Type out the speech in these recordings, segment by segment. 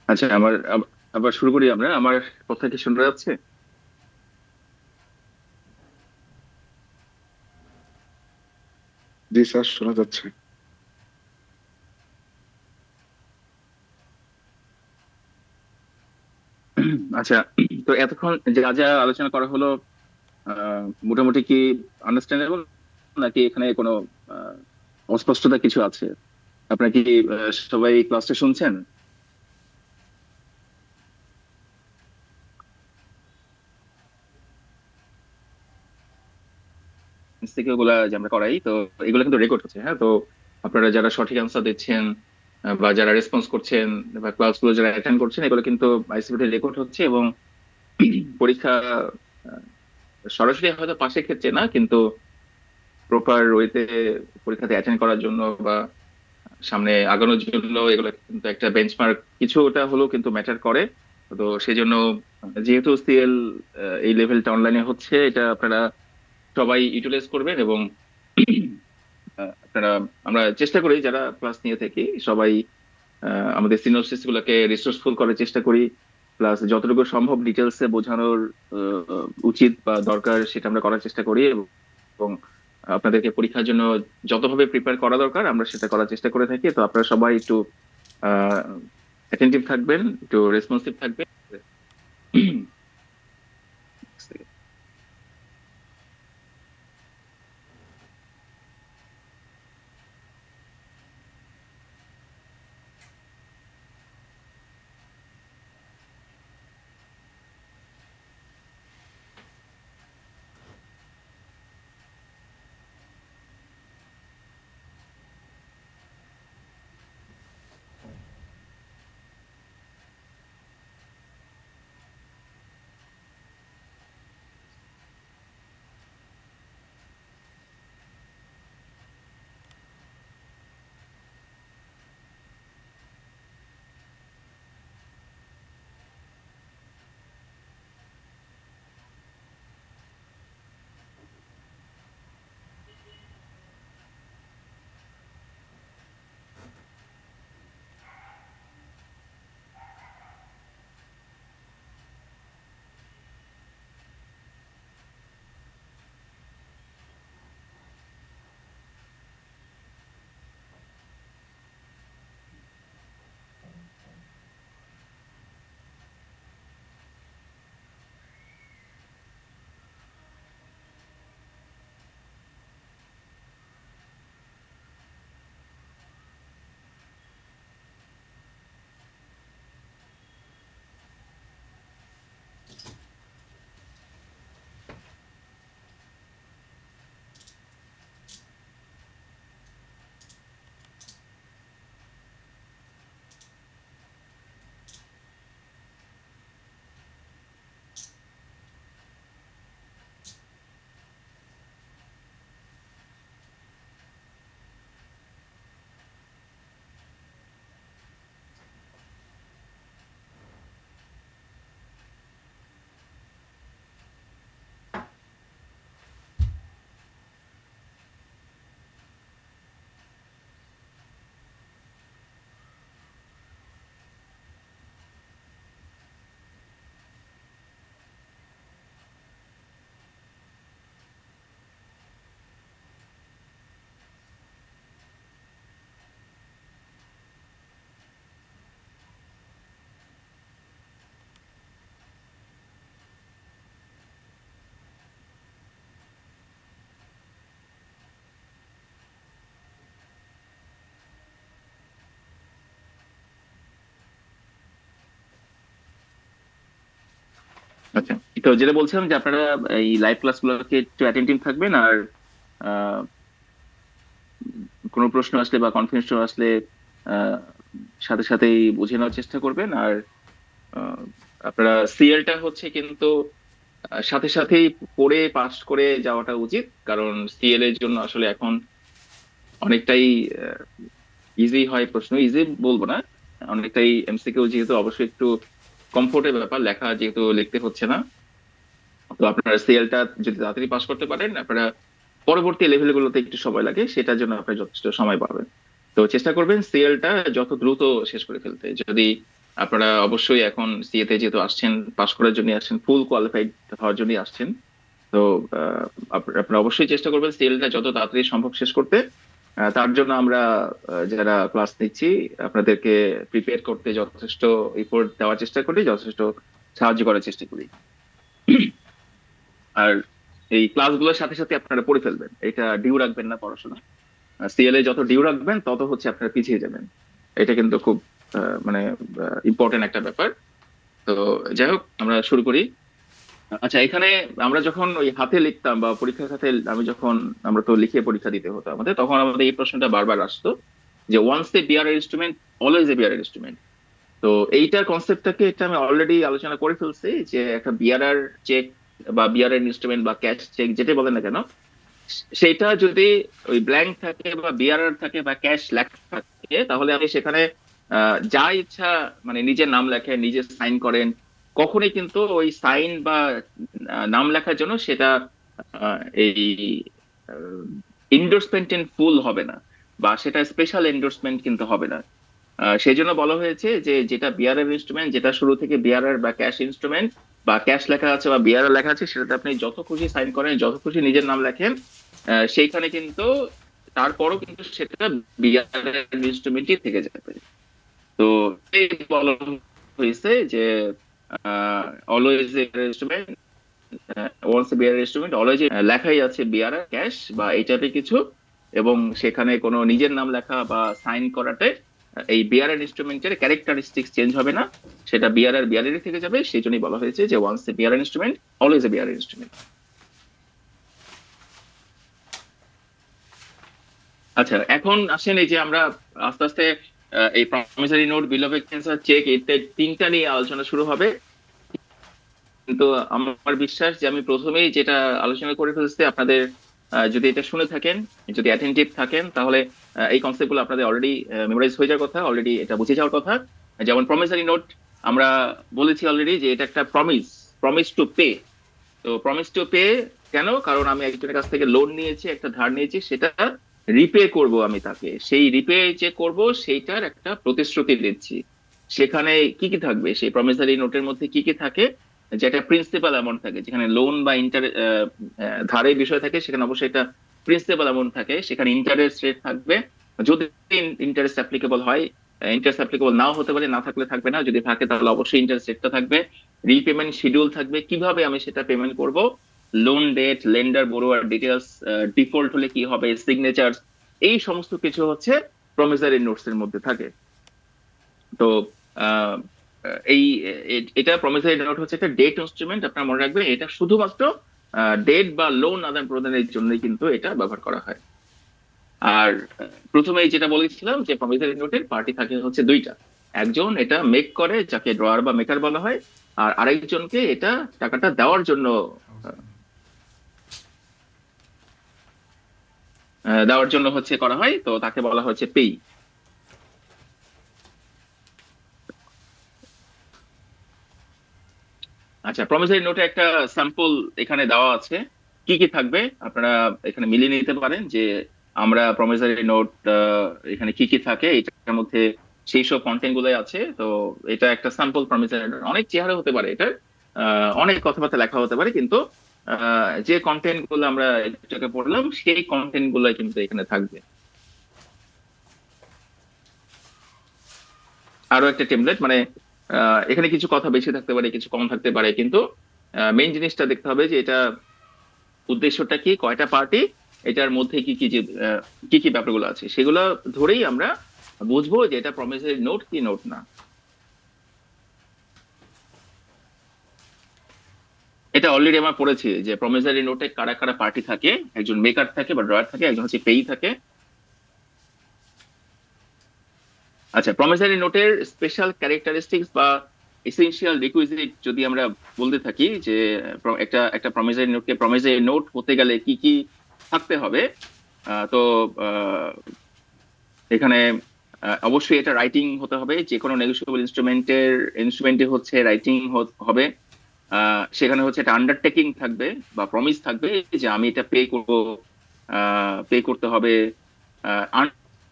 আচ্ছা, আবার শুরু করি আমরা। আমার কথা কি শোনা যাচ্ছে? জি স্যার, শোনা যাচ্ছে। আচ্ছা, তো এতক্ষণ যা যা আলোচনা করা হলো, মোটামুটি কি আন্ডারস্ট্যান্ডেবল, নাকি এখানে কোনো আহ, অস্পষ্টতা কিছু আছে? আপনারা কি সবাই ক্লাসটা শুনছেন? থেকে ওগুলা যে আমরা করাই, তো এগুলো কিন্তু রেকর্ড হচ্ছে। হ্যাঁ, তো আপনারা যারা সঠিক অ্যান্সার দিচ্ছেন বা যারা রেসপন্স করছেন বা ক্লাসগুলো যারা অ্যাটেন্ড করছেন, এগুলো কিন্তু আইসিটি রেকর্ড হচ্ছে। এবং পরীক্ষা আহ, সরাসরি হয়তো পাশের ক্ষেত্রে না, কিন্তু প্রপার ওয়েতে পরীক্ষাতে অ্যাটেন্ড করার জন্য বা সামনে আগানোর জন্য এগুলো কিন্তু একটা বেঞ্চমার্ক কিছুটা হলেও কিন্তু ম্যাটার করে। তো সেই জন্য যেহেতু সিএল এই লেভেলটা অনলাইনে হচ্ছে, এটা আপনারা সবাই ইউটিলাইজ করবেন। এবং আপনারা, আমরা চেষ্টা করি যারা ক্লাস নিয়ে থাকি সবাই আমাদের সিনোপসিস গুলোকে রিসোর্সফুল করার চেষ্টা করি। প্লাস যতটুকু সম্ভব ডিটেলসে বোঝানোর উচিত বা দরকার সেটা আমরা করার চেষ্টা করি। এবং আপনাদেরকে পরীক্ষার জন্য যতভাবে প্রিপেয়ার করা দরকার আমরা সেটা করার চেষ্টা করে থাকি। তো আপনারা সবাই একটু অ্যাটেন্টিভ থাকবেন, একটু রেসপন্সিভ থাকবেন। আচ্ছা, তো যেটা বলছিলাম যে আপনারা এই লাইভ ক্লাসগুলোকে একটু অ্যাটেন্টিভ থাকবেন। আর আহ, কোনো প্রশ্ন আসলে বা কনফিউশন আসলে আহ, সাথে সাথেই বুঝে নেওয়ার চেষ্টা করবেন। আর আহ, আপনারা সিএলটা হচ্ছে কিন্তু সাথে সাথেই পড়ে পাস করে যাওয়াটা উচিত। কারণ সিএল এর জন্য আসলে এখন অনেকটাই ইজি হয় প্রশ্ন, ইজি বলবো না, অনেকটাই এমসিকিউ, যেহেতু অবশ্যই একটু কমফোর্টের ব্যাপার, লেখা যেহেতু লিখতে হচ্ছে না। তো আপনারা সিএলটা যদি তাড়াতাড়ি পাস করতে পারেন, আপনারা পরবর্তী লেভেল গুলোতে একটু সময় লাগে, সেটার জন্য আপনি যথেষ্ট সময় পাবেন। তো চেষ্টা করবেন সিএলটা যত দ্রুত শেষ করে ফেলতে। যদি আপনারা অবশ্যই এখন সিএ তে যেহেতু আসছেন, পাশ করার জন্য আসছেন, ফুল কোয়ালিফাইড হওয়ার জন্য আসছেন, তো আপনারা অবশ্যই চেষ্টা করবেন সিএলটা যত তাড়াতাড়ি সম্ভব শেষ করতে। তার জন্য আমরা যারা ক্লাস নিচ্ছি আপনাদেরকে প্রিপেয়ার করতে যথেষ্ট এফোর্ট দেওয়ার চেষ্টা করি, যথেষ্ট সাহায্য করার চেষ্টা করি। আর এই ক্লাসগুলোর সাথে সাথে আপনারা পড়ে ফেলবেন, এটা ডিউ রাখবেন না পড়াশোনা। সিএলএ যত ডিউ রাখবেন তত হচ্ছে আপনারা পিছিয়ে যাবেন। এটা কিন্তু খুব মানে ইম্পর্টেন্ট একটা ব্যাপার। তো যাই হোক, আমরা শুরু করি। আচ্ছা, এখানে আমরা যখন ওই হাতে লিখতাম বা পরীক্ষার খাতে আমি যখন, আমরা তো লিখে পরীক্ষা দিতে হতো আমাদের, তখন আমাদের এই প্রশ্নটা বারবার আসতো যে once a bearer instrument always a bearer instrument. তো এইটার কনসেপ্টটাকে এটা আমি অলরেডি আলোচনা করে ফেলছি, যে একটা বিআরআর চেক বা বিআরআর ইনস্ট্রুমেন্ট বা ক্যাশ চেক যেটা বলেন না কেন, সেটা যদি ওই ব্ল্যাঙ্ক থাকে বা বিআরআর থাকে বা ক্যাশ লেখা থাকে, তাহলে আপনি সেখানে যা ইচ্ছা মানে নিজের নাম লেখেন, নিজে সাইন করেন, কখনোই কিন্তু ওই সাইন বা নাম লেখার জন্য সেটা এই ইন্ডোর্সমেন্ট ইন ফুল হবে না, বা সেটা স্পেশাল এন্ডোর্সমেন্ট কিন্তু হবে না। সেই জন্য বলা হয়েছে যে যেটা বিআরআর ইনস্ট্রুমেন্ট, যেটা শুরু থেকে বিআরআর বা ক্যাশ ইনস্ট্রুমেন্ট বা ক্যাশ লেখা আছে বা বিআরআর লেখা আছে, সেটাতে আপনি যত খুশি সাইন করেন, যত খুশি নিজের নাম লেখেন, সেইখানে কিন্তু তারপরও কিন্তু সেটা বিআরআর ইনস্ট্রুমেন্টই থেকে যাবে। তো এই বলা হয়েছে যে always instrument, once bearer instrument always লেখাই আছে বিআরআর ক্যাশ বা এই টাইপের কিছু, এবং সেখানে কোনো নিজের নাম লেখা বা সাইন করাতে এই বিআরআর ইনস্ট্রুমেন্টের ক্যারেক্টারিস্টিক্স চেঞ্জ হবে না, সেটা বিআরআর বিআরআর থেকে যাবে। সেই জন্যই বলা হয়েছে যে once a bearer instrument always a bearer instrument. আচ্ছা, এখন আসেন এই যে আমরা আস্তে আস্তে এই promissory note, bill of exchange, cheque, এই তিনটা নিয়ে আলোচনা শুরু হবে। কিন্তু আমার বিশ্বাস যে আমি প্রথমেই যেটা আলোচনা করে ফেলছি, আপনাদের যদি এটা শুনে থাকেন, যদি অ্যাটেন্টিভ থাকেন, তাহলে এই কনসেপ্ট গুলো আপনাদের অলরেডি মেমোরাইজ হয়ে যাওয়ার কথা, অলরেডি এটা বুঝে যাওয়ার কথা। যেমন প্রমিসারি নোট, আমরা বলেছি অলরেডি যে এটা একটা প্রমিস, প্রমিস টু পে। তো প্রমিস টু পে কেন? কারণ আমি একজনের কাছ থেকে লোন নিয়েছি, একটা ধার নিয়েছি, সেটা রিপে করব আমি তাকে, সেই রিপে যে করব সেইটার একটা প্রতিশ্রুতি দিচ্ছি। সেখানে কি কি থাকবে, সেই প্রমিসারি নোটের মধ্যে কি কি থাকে? যেটা প্রিন্সিপাল অ্যামাউন্ট থাকে, যেখানে লোন বা ধারের বিষয় থাকে, সেখানে অবশ্যই একটা প্রিন্সিপাল অ্যামাউন্ট থাকে, সেখানে ইন্টারেস্ট রেট থাকবে। যদি ইন্টারেস্ট অ্যাপ্লিকেবল হয়, ইন্টারেস্ট অ্যাপ্লিকেবল নাও হতে পারে, না থাকলে থাকবে না, যদি থাকে তাহলে অবশ্যই ইন্টারেস্ট রেটটা থাকবে। রিপেমেন্ট শিডিউল থাকবে, কিভাবে আমি সেটা পেমেন্ট করব, loan date, lender borrower details, default হলে কি হবে, সিগনেচার, এই সমস্ত কিছু হচ্ছে প্রমিসারি নোটস এর মধ্যে থাকে। তো আহ, এই এটা প্রমিসারি নোট হচ্ছে একটা ডেট ইনস্ট্রুমেন্ট, আপনারা মনে রাখবেন এটা শুধুমাত্র ডেট বা লোন আদান প্রদানের জন্যই কিন্তু এটা ব্যবহার করা হয়। আর প্রথমেই যেটা বলেছিলাম যে প্রমিসারি নোটের পার্টি থাকে হচ্ছে দুইটা। একজন এটা মেক করে, যাকে ড্রয়ার বা মেকার বলা হয়, আর আরেকজনকে এটা টাকাটা দেওয়ার জন্য হচ্ছে করা হয়, তো তাকে বলা হচ্ছে পেই। আচ্ছা, প্রমিসারি নোটে একটা স্যাম্পল এখানে দেওয়া আছে, কি কি থাকবে আপনারা এখানে মিলিয়ে নিতে পারেন যে আমরা প্রমিসারি নোট এখানে কি কি থাকে এটার মধ্যে, সেই সব কন্টেন্ট গুলোই আছে। তো এটা একটা স্যাম্পল প্রমিসারি নোট, অনেক চেহারা হতে পারে এটার, অনেক কথাবার্তা লেখা হতে পারে, কিন্তু যে কন্টেন্ট গুলো আমরা এটাকে পড়লাম সেই কন্টেন্ট গুলোই কিন্তু এখানে থাকবে। আরো একটা টেমপ্লেট, মানে এখানে কিছু কথা বেশি থাকতে পারে, কিছু কম থাকতে পারে, কিন্তু মেইন জিনিসটা দেখতে হবে যে এটা উদ্দেশ্যটা কি, কয়টা পার্টি, এটার মধ্যে কি কি যে কি কি ব্যাপারগুলো আছে, সেগুলো ধরেই আমরা বুঝবো যে এটা প্রমিসারি নোট কি নোট না। এটা অলরেডি আমরা পড়েছি যে প্রমিসারি নোটে কারা কারা পার্টি থাকে, একজন মেকার থাকে বা ড্রয়ার থাকে, একজন হচ্ছে পেই থাকে। আচ্ছা, প্রমিসারি নোটের স্পেশাল ক্যারেক্টারিস্টিক্স বা এসেনশিয়াল রিকুইজিট যদি আমরা বলতে থাকি যে একটা একটা প্রমিসারি নোটকে প্রমিসারি নোট হতে গেলে কি কি থাকতে হবে, তো এখানে অবশ্যই এটা রাইটিং হতে হবে, যে কোনো নেগোশিয়েবল ইনস্ট্রুমেন্টে হচ্ছে রাইটিং হবে। সেখানে হচ্ছে একটা আন্ডারটেকিং থাকবে বা প্রমিস থাকবে যে আমি এটা পে করব, পে করতে হবে।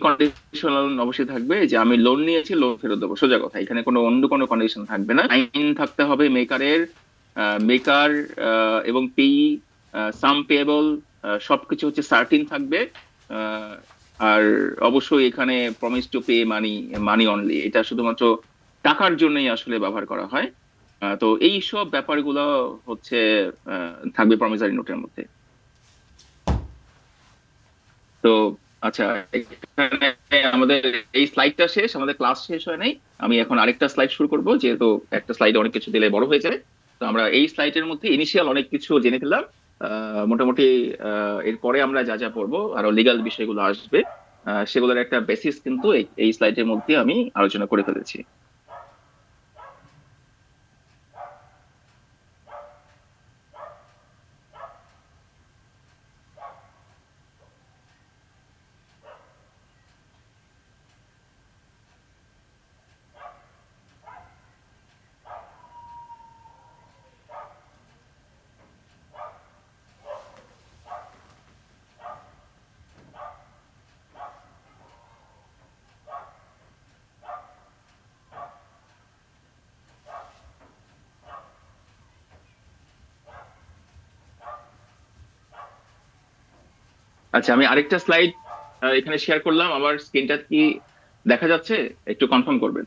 কন্ডিশনাল অবশ্যই থাকবে যে আমি লোন নিয়েছি, লোন ফেরত দেবো, সোজা কথা। এখানে কোনো অন্য কোনো কন্ডিশন থাকবে না। আইন থাকতে হবে মেকারের, মেকার এবং পেই, সাম পেয়েবল, সবকিছু হচ্ছে সার্টিন থাকবে। আহ, আর অবশ্যই এখানে promise to pay money, money only, এটা শুধুমাত্র টাকার জন্যই আসলে ব্যবহার করা হয়। তো এই সব ব্যাপারগুলো হচ্ছে থাকবে প্রমিসারি নোটের মধ্যে। তো আচ্ছা, এখানে আমাদের এই স্লাইডটা শেষ, আমাদের ক্লাস শেষ হয় নাই। আমি এখন আরেকটা স্লাইড শুরু করব, যেহেতু একটা স্লাইডে অনেক কিছু দিলে বড় হয়ে যায়। তো আমরা এই স্লাইডের মধ্যে ইনিশিয়াল অনেক কিছু জেনে ফেললাম। মোটামুটি এরপরে আমরা যা যা পড়বো, আরো লিগাল বিষয়গুলো আসবে, সেগুলোর একটা বেসিস কিন্তু এই স্লাইডের মধ্যে আমি আলোচনা করে ফেলেছি। আচ্ছা, আমি আরেকটা স্লাইড এখানে শেয়ার করলাম। আমার স্ক্রিনটা কি দেখা যাচ্ছে? একটু কনফার্ম করবেন।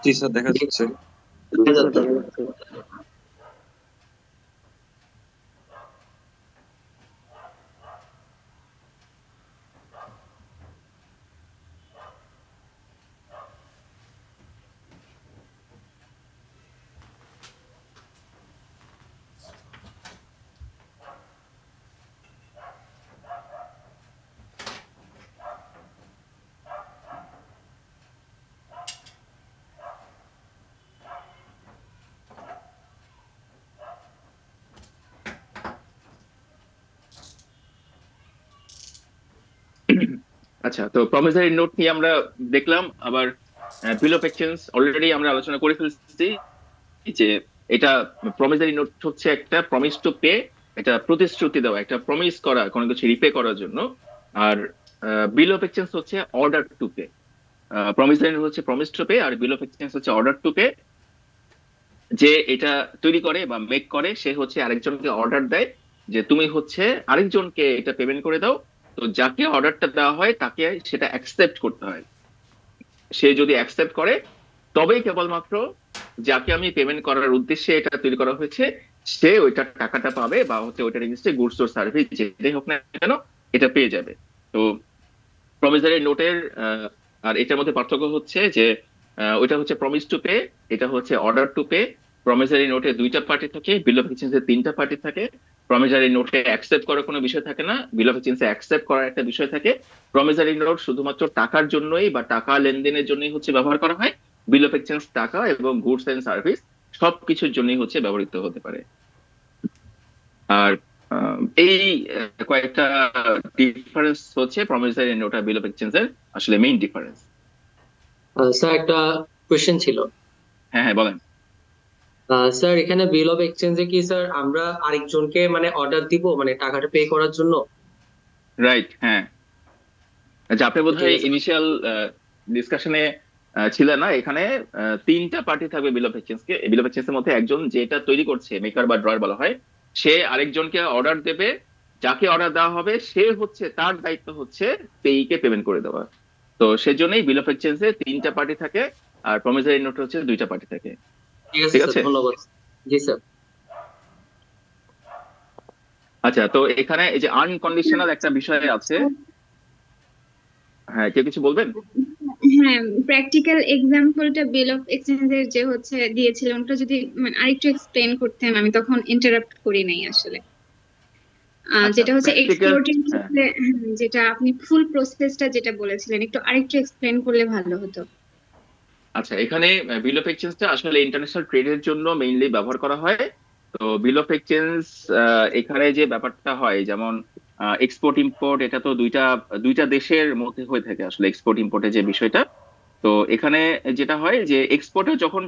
জি স্যার, দেখা যাচ্ছে। আচ্ছা, তো প্রমিসারি নোট নিয়ে আমরা দেখলাম। আবার বিল অফ এক্সচেঞ্জ অলরেডি আমরা আলোচনা করে ফেলছি যে এটা প্রমিসারি নোট হচ্ছে একটা প্রমিস টু পে, এটা প্রতিশ্রুতি দেওয়া, একটা প্রমিস করা কোনো কিছু রিপে করার জন্য। আর বিল অফ এক্সচেঞ্জ হচ্ছে order to pay. Promissory note হচ্ছে প্রমিস টু পে, আর বিল অফ এক্সচেঞ্জ হচ্ছে অর্ডার টু পে। যে এটা তৈরি করে বা মেক করে সে হচ্ছে আরেকজনকে অর্ডার দেয় যে তুমি হচ্ছে আরেকজনকে এটা পেমেন্ট করে দাও। তো যাকে অর্ডারটা দেওয়া হয় তাকে সেটা অ্যাকসেপ্ট করতে হয়। সে যদি অ্যাকসেপ্ট করে তবেই কেবলমাত্র যাকে আমি পেমেন্ট করার উদ্দেশ্যে এটা তৈরি করা হয়েছে সে ওইটার টাকাটা পাবে, বা হচ্ছে ওইটার এগেইনস্টে গুডস অর সার্ভিস যেটাই হোক না কেন এটা পেয়ে যাবে। তো প্রমিসারি নোটের আর এটার মধ্যে পার্থক্য হচ্ছে যে ওইটা হচ্ছে প্রমিস টু পে, এটা হচ্ছে অর্ডার টু পে। প্রমিসারি নোটে দুইটা পার্টি থাকে, বিল অফ এক্সচেঞ্জে তিনটা পার্টি থাকে। প্রমিসারি নোটে অ্যাকসেপ্ট করার কোনো বিষয় থাকে না, বিল অফ এক্সচেঞ্জে অ্যাকসেপ্ট করার একটা বিষয় থাকে। প্রমিসারি নোট শুধুমাত্র টাকার জন্যই বা টাকা লেনদেনের জন্যই হচ্ছে ব্যবহার করা হয়। বিল অফ এক্সচেঞ্জ টাকা এবং গুডস এন্ড সার্ভিস সবকিছুর জন্যই হচ্ছে ব্যবহৃত হতে পারে। আর এই কয়েকটা ডিফারেন্স হচ্ছে প্রমিসারি নোট আর বিল অফ এক্সচেঞ্জের আসলে মেইন ডিফারেন্স। স্যার, একটা কোয়েশ্চেন ছিল। হ্যাঁ হ্যাঁ, বলেন। স্যার, এখানে বিল অফ এক্সচেঞ্জে কি স্যার আমরা আরেকজনকে মানে অর্ডার দিব মানে টাকাটা পে করার জন্য? রাইট, হ্যাঁ। আচ্ছা, আপনি ঠিক বোধহয় আছে। ইনিশিয়াল ডিসকাশনে ছিলেন না। এখানে তিনটা পার্টি থাকবে বিল of exchange K. Bill of exchange এর মধ্যে একজন যেটা তৈরি করছে, মেকার বা ড্রয়ার বলা হয়, সে আরেকজনকে অর্ডার দেবে। যাকে অর্ডার দেওয়া হবে সে হচ্ছে, তার দায়িত্ব হচ্ছে পেই কে পেমেন্ট করে দেওয়া। তো সেজন্যই বিল অফ এক্সচেঞ্জে তিনটা পার্টি থাকে, আর প্রমিসারি নোট হচ্ছে দুইটা পার্টি থাকে। ঠিক আছে ঠিক স্যার, আছে। ধন্যবাদ। জি স্যার। আচ্ছা, তো এখানে এই যে আনকন্ডিশনাল একটা বিষয় আছে। হ্যাঁ, কেউ কিছু বলবেন? হ্যাঁ, প্র্যাকটিক্যাল এক্সাম্পলটা বিল অফ এক্সচেঞ্জের যে হচ্ছে দিয়েছিলেন ওটা যদি মানে আরেকটু এক্সপ্লেন করতেন, আমি তখন ইন্টারাপ্ট করি নাই আসলে। আচ্ছা, যেটা হচ্ছে প্র্যাকটিক্যাল। এক্সপোর্টের হ্যাঁ, ক্ষেত্রে, যেটা আপনি ফুল প্রসেসটা যেটা বলেছিলেন একটু আরেকটু এক্সপ্লেন করলে ভালো হতো। আচ্ছা, এখানে বিল অফ এক্সচেঞ্জটা আসলে ইন্টারন্যাশনাল ট্রেডের জন্য মেইনলি ব্যবহার করা হয়। তো বিল অফ এক্সচেঞ্জ এখানে যে ব্যাপারটা হয়, যেমন এক্সপোর্ট ইম্পোর্ট, এটা তো দুইটা দুইটা দেশের মধ্যে হয়ে থাকে আসলে এক্সপোর্ট ইম্পোর্টের যে বিষয়টা। তো এখানে যেটা হয় যে এক্সপোর্টে যখন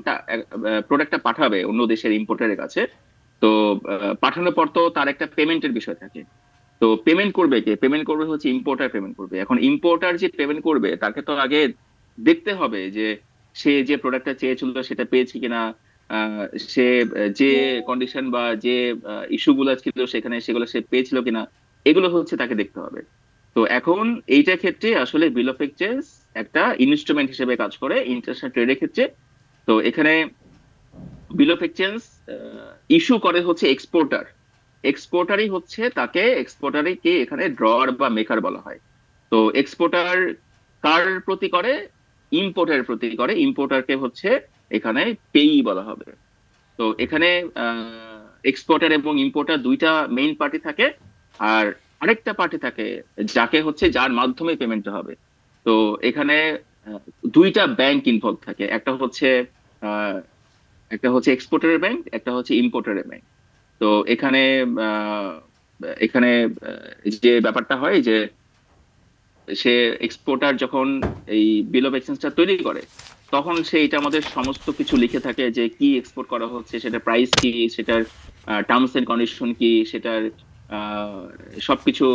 প্রোডাক্টটা পাঠাবে অন্য দেশের ইম্পোর্টারের কাছে, তো পাঠানোর পর তো তার একটা পেমেন্টের বিষয় থাকে। তো তো পেমেন্ট করবে কে? পেমেন্ট করবে হচ্ছে ইম্পোর্টার পেমেন্ট করবে। এখন ইম্পোর্টার যে পেমেন্ট করবে তাকে তো আগে দেখতে হবে যে সে যে প্রোডাক্টটা চেয়েছিল সেটা পেয়েছে কিনা, আহ, সে যে কন্ডিশন বা যে ইস্যুগুলো ছিল সেখানে সেগুলো সে পেয়েছিল কিনা, এগুলো হচ্ছে তাকে দেখতে হবে। তো এখন এইটার ক্ষেত্রে আসলে বিল অফ এক্সচেঞ্জ একটা ইনস্ট্রুমেন্ট হিসেবে কাজ করে ইন্টারন্যাশনাল ট্রেডের ক্ষেত্রে। তো এখানে বিল অফ এক্সচেঞ্জ ইস্যু করে হচ্ছে এক্সপোর্টার। এক্সপোর্টারই হচ্ছে তাকে, এক্সপোর্টারই কে এখানে ড্রয়ার বা মেকার বলা হয়। তো এক্সপোর্টার কার প্রতি করে? ইম্পোর্টারের প্রতি করে। ইম্পোর্টারকে হচ্ছে এখানে পেই বলা হবে। তো এখানে এক্সপোর্টার এবং ইম্পোর্টার দুইটা মেইন পার্টি থাকে, আর আরেকটা পার্টি থাকে যাকে হচ্ছে যার মাধ্যমে পেমেন্টটা হবে। তো এখানে আহ, দুইটা ব্যাংক ইনভলভ থাকে, আহ, একটা হচ্ছে এক্সপোর্টারের ব্যাংক, একটা হচ্ছে ইম্পোর্টারের ব্যাংক। তো এখানে আহ, এখানে যে ব্যাপারটা হয় যে সে এক্সপোর্টার যখন এই বিল অফ এক্সচেঞ্জটা তৈরি করে তখন সে এটা আমাদের সমস্ত কিছু লিখে থাকে যে কি এক্সপোর্ট করা হচ্ছে, সেটার প্রাইস কি, সেটার টার্মস এন্ড কন্ডিশন কি, সেটার আহ, সবকিছু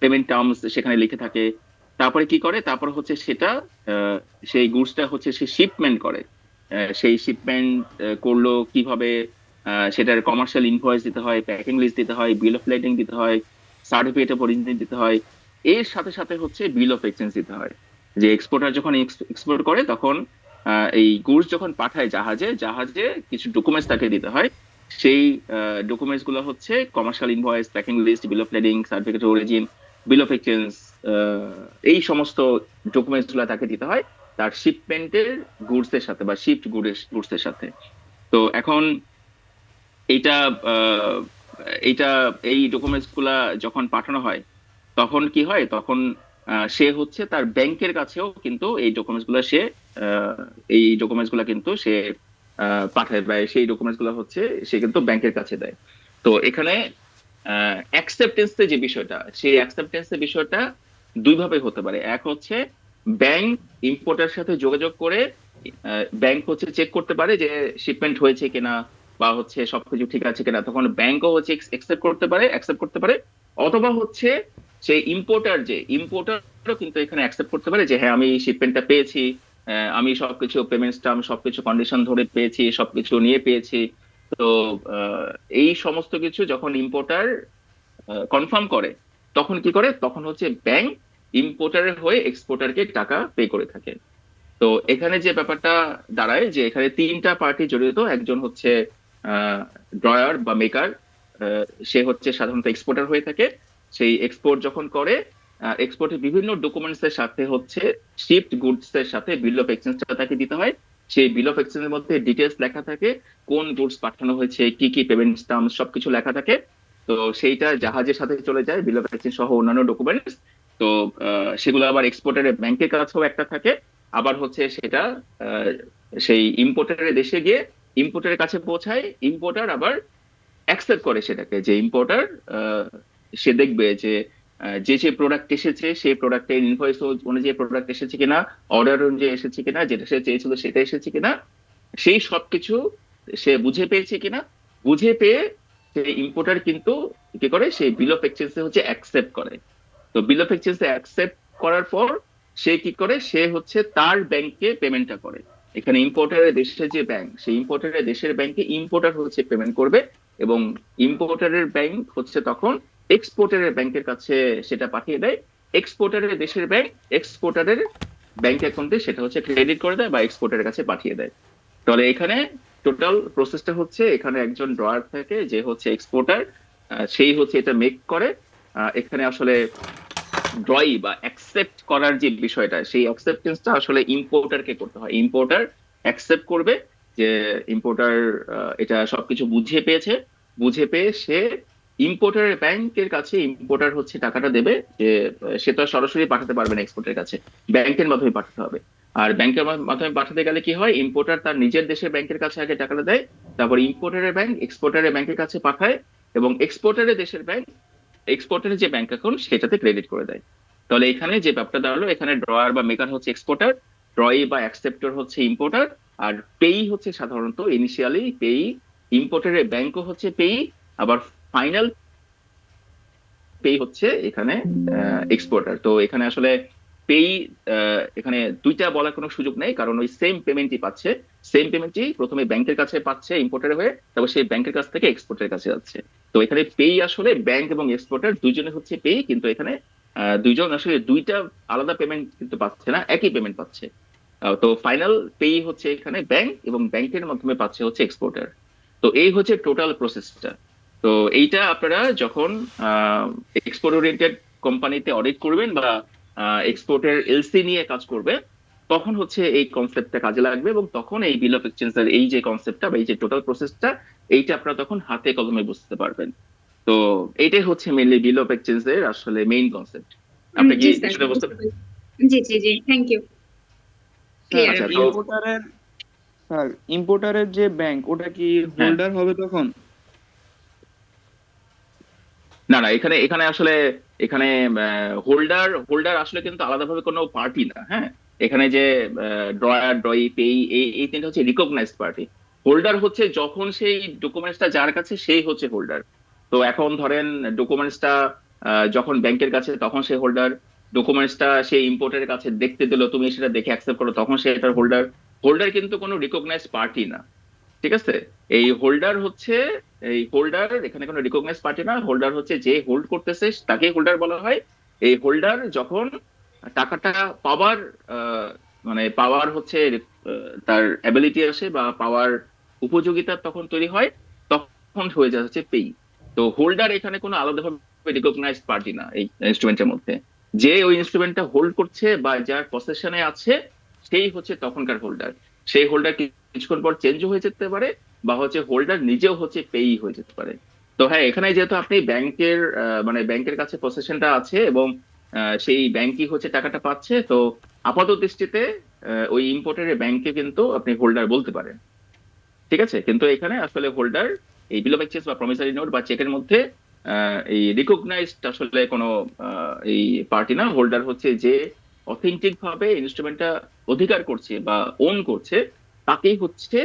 পেমেন্ট টার্মস সেখানে লিখে থাকে। তারপরে কি করে? তারপর হচ্ছে সেটা আহ, সেই গুডসটা হচ্ছে সে শিপমেন্ট করে। সেই শিপমেন্ট করলো কিভাবে, সেটার কমার্শিয়াল ইনভয়েস দিতে হয়, প্যাকিং লিস্ট দিতে হয়, বিল অফ লেডিং দিতে হয়, সার্টিফিকেট অফ অরিজিন দিতে হয়। এর সাথে সাথে হচ্ছে বিল অফ এক্সচেঞ্জ দিতে হয়। যে এক্সপোর্টার যখন এক্সপোর্ট করে তখন এই গুডস যখন পাঠায় জাহাজে, জাহাজে কিছু ডকুমেন্টস তাকে দিতে হয়। সেই ডকুমেন্টস গুলো হচ্ছে commercial invoice, packing list, bill of lading, certificate of origin, bill of exchange. এই সমস্ত ডকুমেন্টস গুলো তাকে দিতে হয় তার শিপমেন্টের গুডস এর সাথে বা শিপড গুডস এর সাথে। তো এখন এইটা আহ, এইটা এই ডকুমেন্টস গুলা যখন পাঠানো হয় তখন কি হয়? তখন সে হচ্ছে তার ব্যাংকের কাছেও কিন্তু এই ডকুমেন্টস গুলা সে আহ, এই ডকুমেন্টস গুলা কিন্তু সে পাঠায়, বা সেই ডকুমেন্টস গুলা হচ্ছে সে কিন্তু ব্যাংকের কাছে দেয়। তো এখানে অ্যাকসেপ্টেন্সের যে বিষয়টা, সেই অ্যাকসেপ্টেন্সের বিষয়টা দুই ভাবে হতে পারে। এক হচ্ছে ব্যাংক ইম্পোর্টার সাথে যোগাযোগ করে ব্যাংক হচ্ছে চেক করতে পারে যে শিপমেন্ট হয়েছে কিনা বা হচ্ছে সবকিছু ঠিক আছে কিনা, তখন ব্যাংকও হচ্ছে অ্যাকসেপ্ট করতে পারে। অথবা হচ্ছে সেই ইম্পোর্টারও কিন্তু এখানে অ্যাকসেপ্ট করতে পারে যে হ্যাঁ আমি শিপমেন্টটা পেয়েছি, আমি সবকিছু পেমেন্ট টার্ম সবকিছু কন্ডিশন ধরে পেয়েছি, সবকিছু নিয়ে পেয়েছি। তো আহ, এই সমস্ত কিছু যখন ইম্পোর্টার কনফার্ম করে তখন কি করে? তখন হচ্ছে ব্যাংক ইম্পোর্টারের হয়ে এক্সপোর্টারকে টাকা পে করে থাকে। তো এখানে যে ব্যাপারটা দাঁড়ায় যে এখানে তিনটা পার্টি জড়িত। একজন হচ্ছে ড্রয়ার বা মেকার, সে হচ্ছে সাধারণত এক্সপোর্টার হয়ে থাকে। সেই এক্সপোর্ট যখন করে, এক্সপোর্টের বিভিন্ন ডকুমেন্টস এর সাথে হচ্ছে শিপড গুডস এর সাথে বিল অফ এক্সচেঞ্জটা তাকে দিতে হয়। সেই বিল অফ এক্সচেঞ্জের মধ্যে ডিটেলস লেখা থাকে, কোন গুডস পাঠানো হয়েছে, কি কি পেমেন্ট টার্মস সবকিছু লেখা থাকে। তো সেইটা জাহাজের সাথে চলে যায়, বিল অফ এক্সচেঞ্জ সহ অন্যান্য ডকুমেন্টস। তো সেগুলো আবার এক্সপোর্টারের ব্যাংকের কাছেও একটা থাকে। আবার হচ্ছে সেটা আহ, সেই ইম্পোর্টারের দেশে গিয়ে ইম্পোর্টারের কাছে পৌঁছায়। ইম্পোর্টার আবার অ্যাকসেপ্ট করে সেটাকে, যে ইম্পোর্টার সে দেখবে যে যে যে প্রোডাক্ট এসেছে সেই প্রোডাক্টের ইনভয়েস অনুযায়ী প্রোডাক্ট এসেছে কিনা, অর্ডার অনুযায়ী এসেছে কিনা, যেটা সে চেয়েছিল সেটা এসেছে কিনা, সেই সবকিছু সে বুঝে পেয়েছে কিনা। বুঝে পেয়ে সেই ইম্পোর্টার কিন্তু কি করে? সেই বিল অফ এক্সচেঞ্জ হচ্ছে অ্যাকসেপ্ট করে। তো বিল অফ এক্সচেঞ্জ অ্যাকসেপ্ট করার পর সে কি করে? সে হচ্ছে তার ব্যাংকে পেমেন্টটা করে। এখানে ইম্পোর্টারের দেশের যে ব্যাংক, সেই ইম্পোর্টারের দেশের ব্যাংকে ইম্পোর্টার হচ্ছে পেমেন্ট করবে, এবং ইম্পোর্টারের ব্যাংক হচ্ছে তখন এক্সপোর্টারের ব্যাংকের কাছে সেটা পাঠিয়ে দেয়। এক্সপোর্টারের দেশের ব্যাংক এক্সপোর্টারের ব্যাংক অ্যাকাউন্টে সেটা হচ্ছে ক্রেডিট করে দেয় বা এক্সপোর্টারের কাছে পাঠিয়ে দেয়। তাহলে এখানে টোটাল প্রসেসটা হচ্ছে এখানে একজন ড্রয়ার থাকে যে হচ্ছে এক্সপোর্টার, সেই হচ্ছে এটা মেক করে। এখানে আসলে ড্রয়ি বা অ্যাকসেপ্ট করার যে বিষয়টা, সেই অ্যাকসেপ্টেন্সটা আসলে ইম্পোর্টারকে করতে হয়। ইম্পোর্টার অ্যাকসেপ্ট করবে যে ইম্পোর্টার এটা সবকিছু বুঝে পেয়েছে। বুঝে পেয়ে সে ইম্পোর্টারের ব্যাংকের কাছে ইম্পোর্টার হচ্ছে টাকাটা দেবে। যে সে তো আর সরাসরি পাঠাতে পারবে না এক্সপোর্টের কাছে, ব্যাংকের মাধ্যমে পাঠাতে হবে। আর ব্যাংকের মাধ্যমে পাঠাতে গেলে কি হয়? ইম্পোর্টার তার নিজের দেশের ব্যাংকের কাছে আগে টাকাটা দেয়, তারপর ইম্পোর্টারের ব্যাংক এক্সপোর্টারের ব্যাংকের কাছে পাঠায়, এবং এক্সপোর্টারের দেশের ব্যাংক এক্সপোর্টারের যে ব্যাংক অ্যাকাউন্ট সেটাতে ক্রেডিট করে দেয়। তাহলে এখানে যে ব্যাপারটা দাঁড়ালো, এখানে ড্রয়ার বা মেকার হচ্ছে এক্সপোর্টার, ড্রয়ি বা অ্যাকসেপ্টর হচ্ছে ইম্পোর্টার, আর পেই হচ্ছে সাধারণত ইনিশিয়ালি পেই, ইম্পোর্টারের ব্যাংকও হচ্ছে পেই, আবার ফাইনাল পে হচ্ছে এখানে এক্সপোর্টার। তো এখানে আসলে পে এখানে দুইটা বলার কোনো সুযোগ নেই, কারণ ওই সেম পেমেন্টই পাচ্ছে, সেম পেমেন্টই প্রথমে ব্যাংকের কাছে পাচ্ছে ইম্পোর্টার হয়ে, তারপর সেই ব্যাংকের কাছ থেকে এক্সপোর্টের কাছে যাচ্ছে। তো এখানে পে আসলে ব্যাংক এবং এক্সপোর্টার দুইজনে হচ্ছে পে, কিন্তু এখানে দুইজন আসলে দুইটা আলাদা পেমেন্ট কিন্তু পাচ্ছে না, একই পেমেন্ট পাচ্ছে। তো ফাইনাল পে হচ্ছে এখানে ব্যাংক, এবং ব্যাংকের মাধ্যমে পাচ্ছে হচ্ছে এক্সপোর্টার। তো এই হচ্ছে টোটাল প্রসেসটা। তো এইটা আপনারা যখন এক্সপোর্ট ওরিয়েন্টেড কোম্পানিতে অডিট করবেন বা এক্সপোর্টের এলসি নিয়ে কাজ করবে, তখন হচ্ছে এই কনসেপ্টটা কাজে লাগবে, এবং তখন এই বিল অফ এক্সচেঞ্জের এই যে কনসেপ্টটা বা এই যে টোটাল প্রসেসটা, এইটা আপনারা তখন হাতে কলমে বুঝতে পারবেন। তো এইটাই হচ্ছে মেইনলি বিল অফ এক্সচেঞ্জের আসলে মেইন কনসেপ্ট। আপনি কি জি স্যার, সেটা বুঝতে? জি জি জি, থ্যাংক ইউ, স্যার ক্লিয়ার। আচ্ছা, তো ইম্পোর্টারের যে ব্যাংক ওটা কি হ্যাঁ, হোল্ডার হবে তখন? না না, এখানে এখানে আসলে এখানে হোল্ডার হোল্ডার আসলে কিন্তু আলাদাভাবে কোনো পার্টি না। হ্যাঁ, এখানে যে ড্রয়ার, ড্রয়ি, পেই, এই এই তিনটা হচ্ছে রিকগনাইজড পার্টি। হোল্ডার হচ্ছে যখন সেই ডকুমেন্টসটা যার কাছে, সেই হচ্ছে হোল্ডার। তো এখন ধরেন ডকুমেন্টসটা যখন ব্যাংকের কাছে, তখন সে হোল্ডার। ডকুমেন্টসটা সেই ইম্পোর্টারের কাছে দেখতে দিল, তুমি সেটা দেখে অ্যাকসেপ্ট করো, তখন সে এটার হোল্ডার। হোল্ডার কিন্তু কোনো রিকগনাইজড পার্টি না, ঠিক আছে? এই হোল্ডার হচ্ছে, এই হোল্ডার এখানে কোনো রিকগনাইজ পার্টি না। হোল্ডার হচ্ছে যে হোল্ড করতেছে তাকে হোল্ডার বলা হয়। এই হোল্ডার যখন টাকাটা পাওয়ার মানে পাওয়ার হচ্ছে তার অ্যাবিলিটি আসে বা পাওয়ার উপযোগিতা তখন তৈরি হয়, তখন হয়ে যাচ্ছে পেই। তো হোল্ডার এখানে কোনো আলাদাভাবে রিকগনাইজড পার্টি না এই ইনস্ট্রুমেন্টের মধ্যে। যে ওই ইনস্ট্রুমেন্টটা হোল্ড করছে বা যার পসেশনে আছে, সেই হচ্ছে তখনকার হোল্ডার। সেই হোল্ডার কিছুক্ষণ পর চেঞ্জও হয়ে যেতে পারে, বা হচ্ছে হোল্ডার নিজেও হচ্ছে পেই হয়ে যেতে পারে। তো হ্যাঁ, এখানে যেহেতু আপনি ব্যাংকের মানে ব্যাংকের কাছে পসেশনটা আছে, এবং সেই ব্যাংকই হচ্ছে টাকাটা পাচ্ছে, তো আপাত দৃষ্টিতে ওই ইম্পোর্টারের ব্যাংকে কিন্তু আপনি হোল্ডার বলতে পারেন, ঠিক আছে? কিন্তু এখানে আসলে হোল্ডার এই বিল অফ এক্সচেঞ্জ বা প্রমিসারি নোট বা চেকের মধ্যে এই রিকগনাইজড আসলে কোনো এই পার্টি না। হোল্ডার হচ্ছে যে অথেন্টিক ভাবে ইনস্ট্রুমেন্টটা অধিকার করছে বা ওন করছে, তাকেই হচ্ছে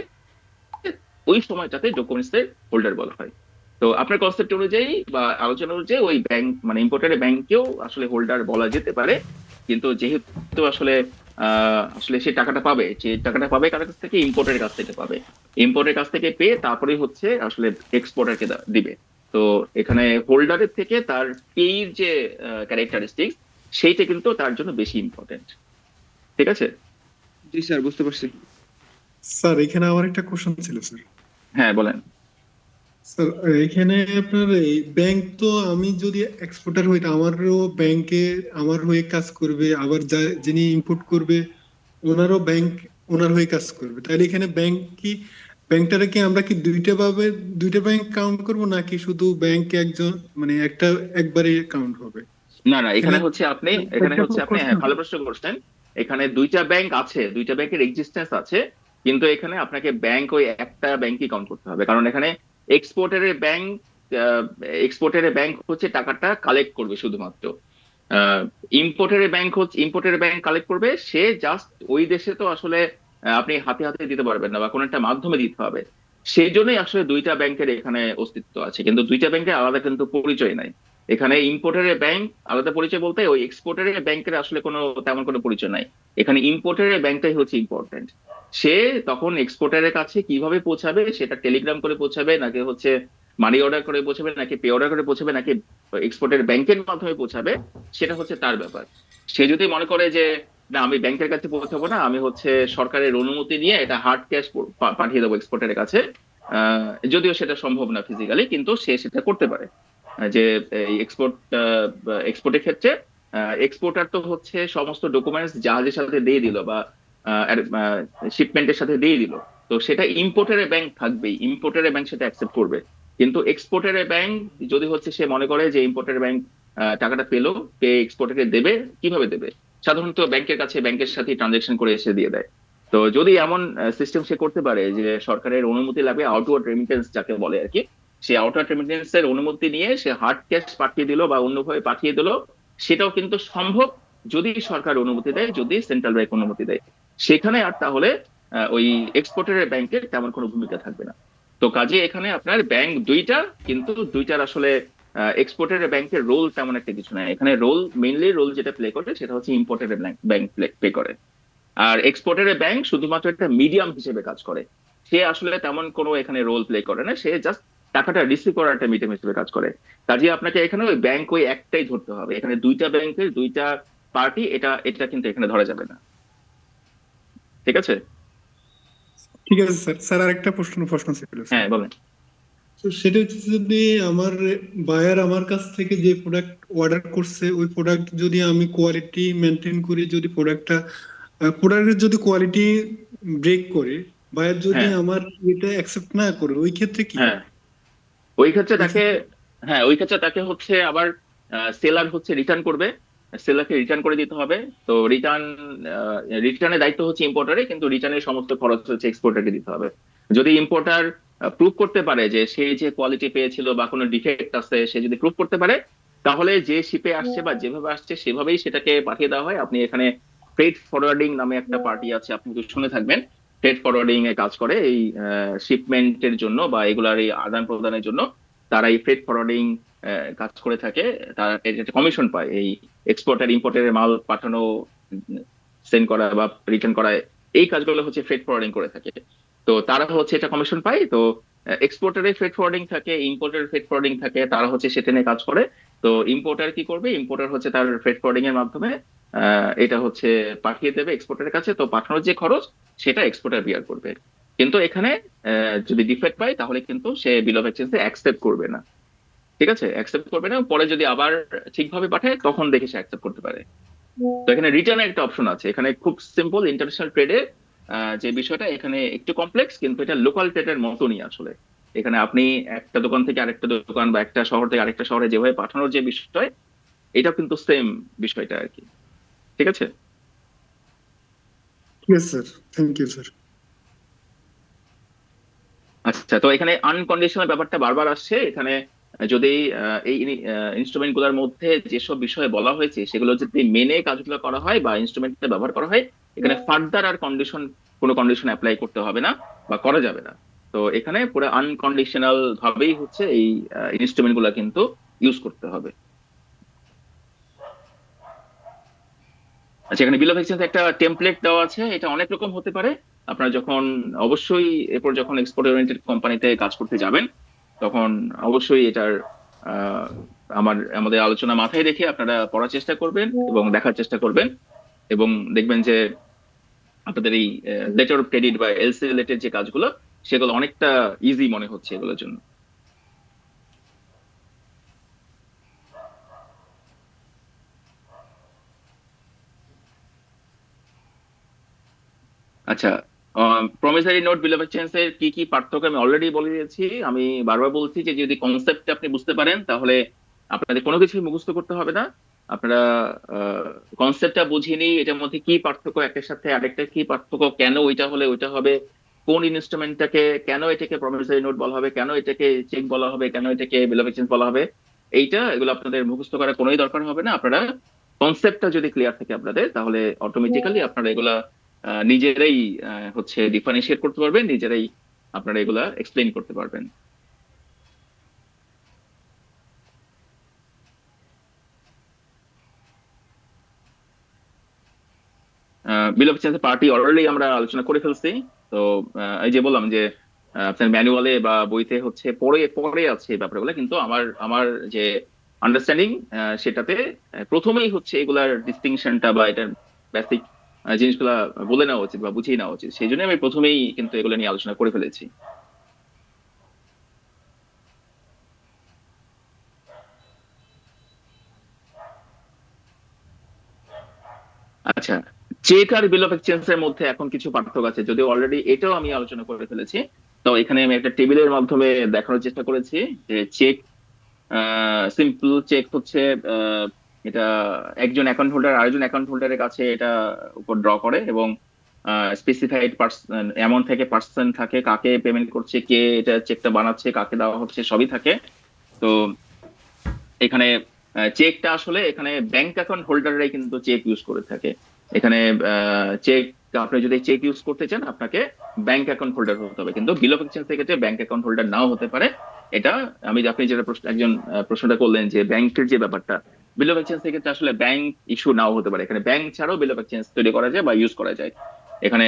ওই সময়টাতে ডকুমেন্টস এর হোল্ডার বলা হয়। তো আপনার কনসেপ্ট অনুযায়ী বা আলোচনা অনুযায়ী ওই ব্যাংক মানে ইম্পোর্টারের ব্যাংকেও আসলে হোল্ডার বলা যেতে পারে। কিন্তু যেহেতু আসলে আসলে সে টাকাটা পাবে, যে টাকাটা পাবে কার কাছ থেকে? ইম্পোর্টারের কাছ থেকে পাবে। ইম্পোর্টের কাছ থেকে পেয়ে তারপরে হচ্ছে আসলে এক্সপোর্টারকে দিবে। তো এখানে হোল্ডারের থেকে তার পেয়ের যে ক্যারেক্টারিস্টিক্স, সেইটা কিন্তু তার জন্য বেশি ইম্পর্টেন্ট, ঠিক আছে? জি স্যার, বুঝতে পারছি। স্যার এখানে আমার একটা কোশ্চেন ছিল স্যার। হ্যাঁ, বলেন। স্যার এখানে আপনার এই ব্যাংক তো, আমি যদি এক্সপোর্টার হই, আমারও ব্যাংকে আমার হয়ে কাজ করবে, আবার যিনি ইম্পোর্ট করবে ওনারও ব্যাংক ওনার হয়ে কাজ করবে। তাহলে এখানে ব্যাংক কি, ব্যাংকটারে কি আমরা কি দুইটা ব্যাংক কাউন্ট করব, নাকি শুধু ব্যাংক একজন মানে একটা একবারে কাউন্ট হবে? না না, এখানে হচ্ছে আপনি হ্যাঁ, ভালো না। প্রশ্ন করছেন। এখানে দুইটা ব্যাংক আছে, দুইটা ব্যাংকের এক্সিস্টেন্স আছে, কিন্তু এখানে আপনাকে ব্যাংক ওই একটা ব্যাংকই কাউন্ট করতে হবে, কারণ এখানে এক্সপোর্টারের ব্যাংক এক্সপোর্টারের ব্যাংক হচ্ছে টাকাটা কালেক্ট করবে শুধুমাত্র। ইম্পোর্টারের ব্যাংক কালেক্ট করবে, সে জাস্ট ওই দেশে তো আসলে আপনি হাতে হাতে দিতে পারবেন না, বা কোনো একটা মাধ্যমে দিতে হবে। সেই জন্যই আসলে দুইটা ব্যাংকের এখানে অস্তিত্ব আছে, কিন্তু দুইটা ব্যাংকের আলাদা কিন্তু পরিচয় নাই। এখানে ইম্পোর্টারের ব্যাংক আলাদা পরিচয় বলতে ওই এক্সপোর্টারের ব্যাংকের আসলে কোনো তেমন কোনো পরিচয় নাই। এখানে ইম্পোর্টারের ব্যাংকটাই হচ্ছে ইম্পর্টেন্ট। সে তখন এক্সপোর্টারের কাছে কিভাবে পৌঁছাবে, সেটা টেলিগ্রাম করে পৌঁছাবে, নাকি হচ্ছে মানি অর্ডার করে পৌঁছাবে, নাকি পে অর্ডার করে পৌঁছাবে, নাকি এক্সপোর্টের ব্যাংকের মাধ্যমে পৌঁছাবে, সেটা হচ্ছে তার ব্যাপার। সে যদি মনে করে যে না, আমি ব্যাংকের কাছে পৌঁছাবো না, আমি হচ্ছে সরকারের অনুমতি নিয়ে এটা হার্ড ক্যাশ পাঠিয়ে দেবো এক্সপোর্টারের কাছে, যদিও সেটা সম্ভব না ফিজিক্যালি, কিন্তু সে সেটা করতে পারে। যে এক্সপোর্টের ক্ষেত্রে এক্সপোর্টার তো হচ্ছে সমস্ত ডকুমেন্টস জাহাজের সাথে দিয়ে দিল বা শিপমেন্টের সাথে দিয়ে দিল, তো সেটা ইম্পোর্টারের ব্যাংক থাকবেই, ইম্পোর্টারের ব্যাংক সেটা অ্যাকসেপ্ট করবে। কিন্তু এক্সপোর্টারের ব্যাংক যদি হচ্ছে সে মনে করে যে ইম্পোর্টারের ব্যাংক টাকাটা পেলো, পেয়ে এক্সপোর্টারকে দেবে, কিভাবে দেবে? সাধারণত ব্যাংকের কাছে ব্যাংকের সাথে ট্রানজেকশন করে এসে দিয়ে দেয়। তো যদি এমন সিস্টেম সে করতে পারে যে সরকারের অনুমতি লাগবে, আউটওয়ার্ড রেমিটেন্স যাকে বলে আর কি, সে আউটওয়ার্ড রেমিটেন্স এর অনুমতি নিয়ে সে হার্ড ক্যাশ পাঠিয়ে দিল বা অন্যভাবে পাঠিয়ে দিল, সেটাও কিন্তু সম্ভব, যদি সরকার অনুমতি দেয়, যদি সেন্ট্রাল ব্যাংক অনুমতি দেয়। সেখানে আর তাহলে ওই এক্সপোর্টারের ব্যাংকের তেমন কোনো ভূমিকা থাকবে না। তো কাজে এখানে আপনার ব্যাংক দুইটা, কিন্তু দুইটার আসলে এক্সপোর্টার ব্যাংকের রোল তেমন একটা কিছু নাই এখানে। মেইনলি রোল যেটা প্লে করে সেটা হচ্ছে ইম্পোর্টার ব্যাংক প্লে করে। আর এক্সপোর্টারের ব্যাংক শুধুমাত্র একটা মিডিয়াম হিসেবে কাজ করে। সে আসলে তেমন কোনো এখানে রোল প্লে করে না, সে জাস্ট টাকাটা রিসিভ করার একটা মিডিয়াম হিসেবে কাজ করে। কাজে আপনাকে এখানে ওই ব্যাংক ওই একটাই ধরতে হবে, এখানে দুইটা ব্যাংকের দুইটা পার্টি এটা এটা কিন্তু এখানে ধরা যাবে না। ঠিক আছে? ঠিক আছে স্যার। স্যার আরেকটা প্রশ্ন ছিল স্যার। হ্যাঁ বলেন। তো সেটা হচ্ছে যদি আমার বায়ার আমার কাছ থেকে যে প্রোডাক্ট অর্ডার করছে ওই প্রোডাক্ট যদি আমি কোয়ালিটি মেনটেন করি, যদি প্রোডাক্টের যদি কোয়ালিটি ব্রেক করে, বায়ার যদি হ্যাঁ আমার এটা অ্যাকসেপ্ট না করে, ওই ক্ষেত্রে কি হ্যাঁ হবে? ওই ক্ষেত্রে তাকে, হ্যাঁ ওই ক্ষেত্রে তাকে হচ্ছে আবার সেলার হচ্ছে রিটার্ন করবে, সেলারকে রিটার্ন করে দিতে হবে। তো রিটার্নের দায়িত্ব হচ্ছে ইম্পোর্টারে, কিন্তু রিটার্নের সমস্ত খরচ হচ্ছে এক্সপোর্টারকে দিতে হবে। যদি ইম্পোর্টার প্রুভ করতে পারে যে সে যে কোয়ালিটি পেয়েছিল বা কোনো ডিফেক্ট আছে, সে যদি প্রুভ করতে পারে, তাহলে যে শিপে আসছে বা যেভাবে আসছে সেভাবেই সেটাকে পাঠিয়ে দেওয়া হয়। আপনি এখানে ফ্রেট ফরওয়ার্ডিং নামে একটা পার্টি আছে, আপনি তো শুনে থাকবেন। ফ্রেট ফরওয়ার্ডিং এ কাজ করে এই শিপমেন্টের জন্য বা এগুলার এই আদান প্রদানের জন্য। তারা এই ফ্রেট ফরওয়ার্ডিং কাজ করে থাকে, তারা একটা কমিশন পায় এই এক্সপোর্টার ইম্পোর্টারের মাল পাঠানো, সেন্ড করা বা রিটার্ন করা, এই কাজগুলো হচ্ছে ফ্রেট ফরওয়ার্ডিং করে থাকে। তো তারা হচ্ছে এটা কমিশন পায়। তো এক্সপোর্টারের ফ্রেট ফরওয়ার্ডিং থাকে, ইম্পোর্টারের ফ্রেট ফরওয়ার্ডিং থাকে, তারা হচ্ছে সেটা নিয়ে কাজ করে। তো ইম্পোর্টার কি করবে, ইম্পোর্টার হচ্ছে তার ফ্রেট ফরওয়ার্ডিং এর মাধ্যমে এটা হচ্ছে পাঠিয়ে দেবে এক্সপোর্টারের কাছে। তো পাঠানোর যে খরচ সেটা এক্সপোর্টার বিয়ার করবে। কিন্তু এখানে যদি ডিফেক্ট পায় তাহলে কিন্তু সে বিল অফ এক্সচেঞ্জ অ্যাকসেপ্ট করবে না। ঠিক আছে? অ্যাকসেপ্ট করবে না, পরে যদি আবার ঠিকভাবে পাঠায় তখন দেখে সে অ্যাকসেপ্ট করতে পারে। তো এখানে রিটার্নের একটা অপশন আছে। এখানে খুব সিম্পল, ইন্টারন্যাশনাল ট্রেডে যে বিষয়টা এখানে একটু কমপ্লেক্স, কিন্তু এটা লোকাল ট্রেডের মতনই আসলে। এখানে আপনি একটা দোকান থেকে আরেকটা দোকান বা একটা শহর থেকে আরেকটা শহরে যেভাবে পাঠানোর যে বিষয়, এটা কিন্তু সেম বিষয়টা আর কি। ঠিক আছে? ঠিক আছে স্যার, থ্যাংক ইউ স্যার। আচ্ছা, তো এখানে আনকন্ডিশনাল ব্যাপারটা বারবার আসছে এখানে। যদি এই ইনস্ট্রুমেন্ট গুলোর মধ্যে যেসব বিষয়ে বলা হয়েছে সেগুলো যদি মেনে কাজগুলো করা হয় বা ইনস্ট্রুমেন্টটা ব্যবহার করা হয়, এখানে ফার্দার আর কোনো কন্ডিশন অ্যাপ্লাই করতে হবে না বা করা যাবে না। তো এখানে পুরো আনকন্ডিশনাল ভাবেই হচ্ছে এই ইনস্ট্রুমেন্ট গুলো কিন্তু ইউজ করতে হবে। আচ্ছা, এখানে বিল অফ এক্সচেঞ্জ একটা টেমপ্লেট দেওয়া আছে, এটা অনেক রকম হতে পারে। আপনারা যখন অবশ্যই এরপর যখন এক্সপোর্ট ওরিয়েন্টেড কোম্পানিতে কাজ করতে যাবেন, তখন অবশ্যই এটার আহ, আমাদের আলোচনা মাথায় রেখে আপনারা পড়ার চেষ্টা করবেন এবং দেখার চেষ্টা করবেন, এবং দেখবেন যে আপনাদের এই লেটার অফ ক্রেডিট বা এলসি রিলেটেড যে কাজগুলো, সেগুলো অনেকটা ইজি মনে হচ্ছে এগুলোর জন্য। আচ্ছা, প্রমিসারি নোট বিল অফ এক্সচেঞ্জ এর কি কি পার্থক্য আমি অলরেডি বলে দিয়েছি। আমি বারবার বলছি যে যদি কনসেপ্ট আপনি বুঝতে পারেন তাহলে আপনাদের কোনো কিছুই মুখস্থ করতে হবে না। আপনারা কনসেপ্টটা বুঝিয়ে নিই, এটার মধ্যে কি পার্থক্য, একটার সাথে আরেকটা কি পার্থক্য, কেন ওইটা হলে ওইটা হবে, কোন ইনস্ট্রুমেন্টটাকে কেন এটাকে প্রমিসারি নোট বলা হবে, কেন এটাকে চেক বলা হবে, কেন এটাকে বিল অফ এক্সচেঞ্জ বলা হবে, এগুলো আপনাদের মুখস্থ করার কোনোই দরকার হবে না। আপনারা কনসেপ্টটা যদি ক্লিয়ার থাকে আপনাদের, তাহলে অটোমেটিক্যালি আপনারা এগুলা নিজেরাই হচ্ছে ডিফারেন্সিয়েট করতে পারবেন, নিজেরাই আপনারা এগুলা এক্সপ্লেইন করতে পারবেন। বিল অফ এক্সচেঞ্জ পার্টি অলরেডি আমরা আলোচনা করে ফেলছি। তো এই যে বললাম যে আপনার ম্যানুয়ালে বা বইতে হচ্ছে পড়ে পড়ে আছে এই ব্যাপারগুলো, কিন্তু আমার আমার যে আন্ডারস্ট্যান্ডিং সেটাতে প্রথমেই হচ্ছে এগুলার ডিস্টিংশনটা বা এটার বেসিক জিনিসগুলা বলে নেওয়া উচিত বা বুঝিয়ে নেওয়া উচিত। সেই জন্য আমি প্রথমেই কিন্তু এগুলো নিয়ে আলোচনা করে ফেলেছি। আচ্ছা, চেক আর বিল অফ এক্সচেঞ্জ এর মধ্যে এখন কিছু পার্থক্য আছে, যদিও অলরেডি এটাও আমি আলোচনা করে ফেলেছি। তো এখানে আমি একটা টেবিলের মাধ্যমে দেখানোর চেষ্টা করেছি যে চেক, সিম্পল চেক হচ্ছে এটা একজন অ্যাকাউন্ট হোল্ডার আরেকজন অ্যাকাউন্ট হোল্ডারের কাছে এটা উপর ড্র করে, এবং স্পেসিফাইড পার্সন অ্যামাউন্ট থেকে পার্সন থাকে, কাকে পেমেন্ট করছে, কে এটা চেকটা বানাচ্ছে, কাকে দেওয়া হচ্ছে, সবই থাকে। তো এখানে চেকটা আসলে এখানে ব্যাংক অ্যাকাউন্ট হোল্ডাররাই কিন্তু চেক ইউজ করে থাকে। এখানে চেক, আপনি যদি চেক ইউজ করতে চান আপনাকে ব্যাংক অ্যাকাউন্ট হোল্ডার হতে হবে, কিন্তু বিল অফ এক্সচেঞ্জ থেকে ব্যাংক অ্যাকাউন্ট হোল্ডার নাও হতে পারে। এটা আপনি যেটা প্রশ্নটা করলেন যে ব্যাংকের যে ব্যাপারটা, বিল অফ এক্সচেঞ্জ থেকে আসলে ব্যাংক ইস্যু নাও হতে পারে, এখানে ব্যাংক ছাড়াও বিল অফ এক্সচেঞ্জ তৈরি করা যায় বা ইউজ করা যায়। এখানে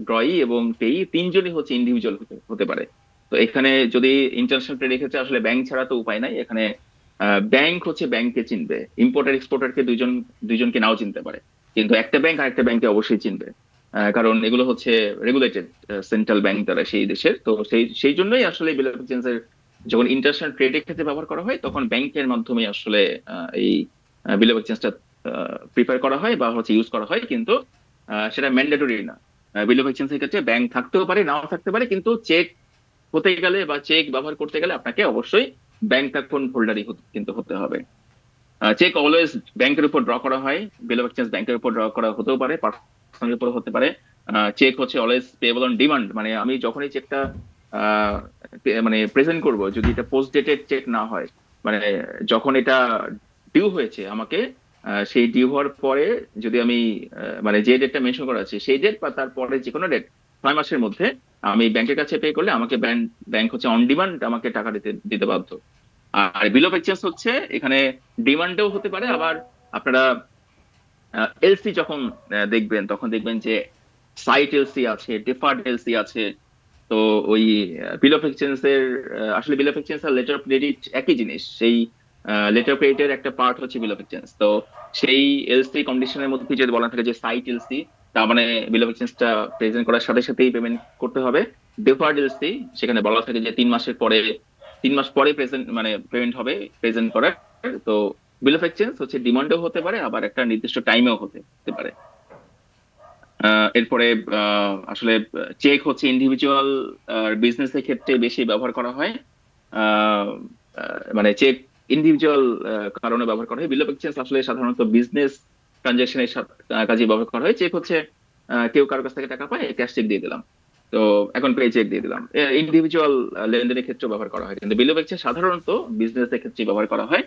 ড্রয়ি এবং পেই তিনজনই হচ্ছে ইন্ডিভিজুয়াল হতে পারে। তো এখানে যদি ইন্টারন্যাশনাল ট্রেডের ক্ষেত্রে আসলে ব্যাংক ছাড়া তো উপায় নাই, এখানে ব্যাংক হচ্ছে ব্যাংককে চিনবে, ইম্পোর্টার এক্সপোর্টারকে দুইজনকে নাও চিনতে পারে, কিন্তু একটা ব্যাংক আরেকটা ব্যাংকে অবশ্যই চিনবে। কারণ এগুলো হচ্ছে রেগুলেটেড সেন্ট্রাল ব্যাংক দ্বারা সেই দেশের, তো সেই জন্যই আসলে বিল অফ এক্সচেঞ্জের যখন ইন্টারন্যাশনাল ট্রেডের ক্ষেত্রে ব্যবহার করা হয় তখন ব্যাংকের মাধ্যমে আসলে এই বিল অফ এক্সচেঞ্জটা প্রিপেয়ার করা হয় বা হচ্ছে ইউজ করা হয়, কিন্তু সেটা ম্যান্ডেটরি না। বিল অফ এক্সচেঞ্জের ক্ষেত্রে ব্যাংক থাকতেও পারে নাও থাকতে পারে, কিন্তু চেক হতে গেলে বা চেক ব্যবহার করতে গেলে আপনাকে অবশ্যই ব্যাংক অ্যাকাউন্ট হোল্ডারই কিন্তু হতে হবে। চেক অলওয়েজ ব্যাংকের উপর ড্র করা হয়, বিল অফ এক্সচেঞ্জ ব্যাংকের উপর ড্র করা হতেও পারে, পার্সোনাল উপর হতে পারে। চেক হচ্ছে অলওয়েজ পেয়েবল অন ডিমান্ড, মানে আমি যখনই চেকটা মানে প্রেজেন্ট করব, যদি এটা পোস্ট ডেটেড চেক না হয়, মানে যখন এটা ডিউ হয়েছে আমাকে, সেই ডিউ হওয়ার পরে যদি আমি মানে যে ডেটটা মেনশন করা আছে সেই ডেট বা তারপরে যে কোনো ডেট 6 মাসের মধ্যে আমি ব্যাংকের কাছে পে করলে আমাকে ব্যাংক হচ্ছে অন ডিমান্ড আমাকে টাকা দিতে বাধ্য। আর বিল অফ এক্সচেঞ্জ হচ্ছে এখানে ডিমান্ডেও হতে পারে, আবার আপনারা এলসি যখন দেখবেন তখন দেখবেন যে সাইট এলসি আছে, ডিফার্ড এলসি আছে। তো ওই বিল অফ এক্সচেঞ্জ এর আসলে বিল অফ এক্সচেঞ্জ আর লেটার অফ ক্রেডিট একই জিনিস, সেই লেটার অফ ক্রেডিটের একটা পার্ট হচ্ছে বিল অফ এক্সচেঞ্জ। তো সেই এলসি কন্ডিশনের মধ্যে যদি বলা থাকে যে সাইট এলসি, তার মানে বিল অফ এক্সচেঞ্জটা প্রেজেন্ট করার সাথে সাথেই পেমেন্ট করতে হবে। ডিফার্ড এলসি, সেখানে বলা থাকে যে 3 মাস পরে প্রেজেন্ট মানে পেমেন্ট হবে প্রেজেন্ট করার। তো বিল অফ এক্সচেঞ্জ হচ্ছে ডিমান্ডেও হতে পারে, আবার একটা নির্দিষ্ট টাইমেও হতে পারে। এরপরে আসলে চেক হচ্ছে ইন্ডিভিজুয়াল বিজনেসের ক্ষেত্রে বেশি ব্যবহার করা হয়। মানে চেক ইন্ডিভিজুয়াল কারণে ব্যবহার করা হয়, বিল অফ এক্সচেঞ্জ আসলে সাধারণত বিজনেস ট্রানজাকশনের কাজে ব্যবহার করা হয়। চেক হচ্ছে কেউ কারোর কাছ থেকে টাকা পায়, ক্যাশ চেক দিয়ে দিলাম, তো এখন পে চেক দিয়ে দিলাম, ইন্ডিভিজুয়াল লেনদেনের ক্ষেত্রে ব্যবহার করা হয়, কিন্তু বিল অফ এক্সচেঞ্জ সাধারণত বিজনেসের ক্ষেত্রে ব্যবহার করা হয়।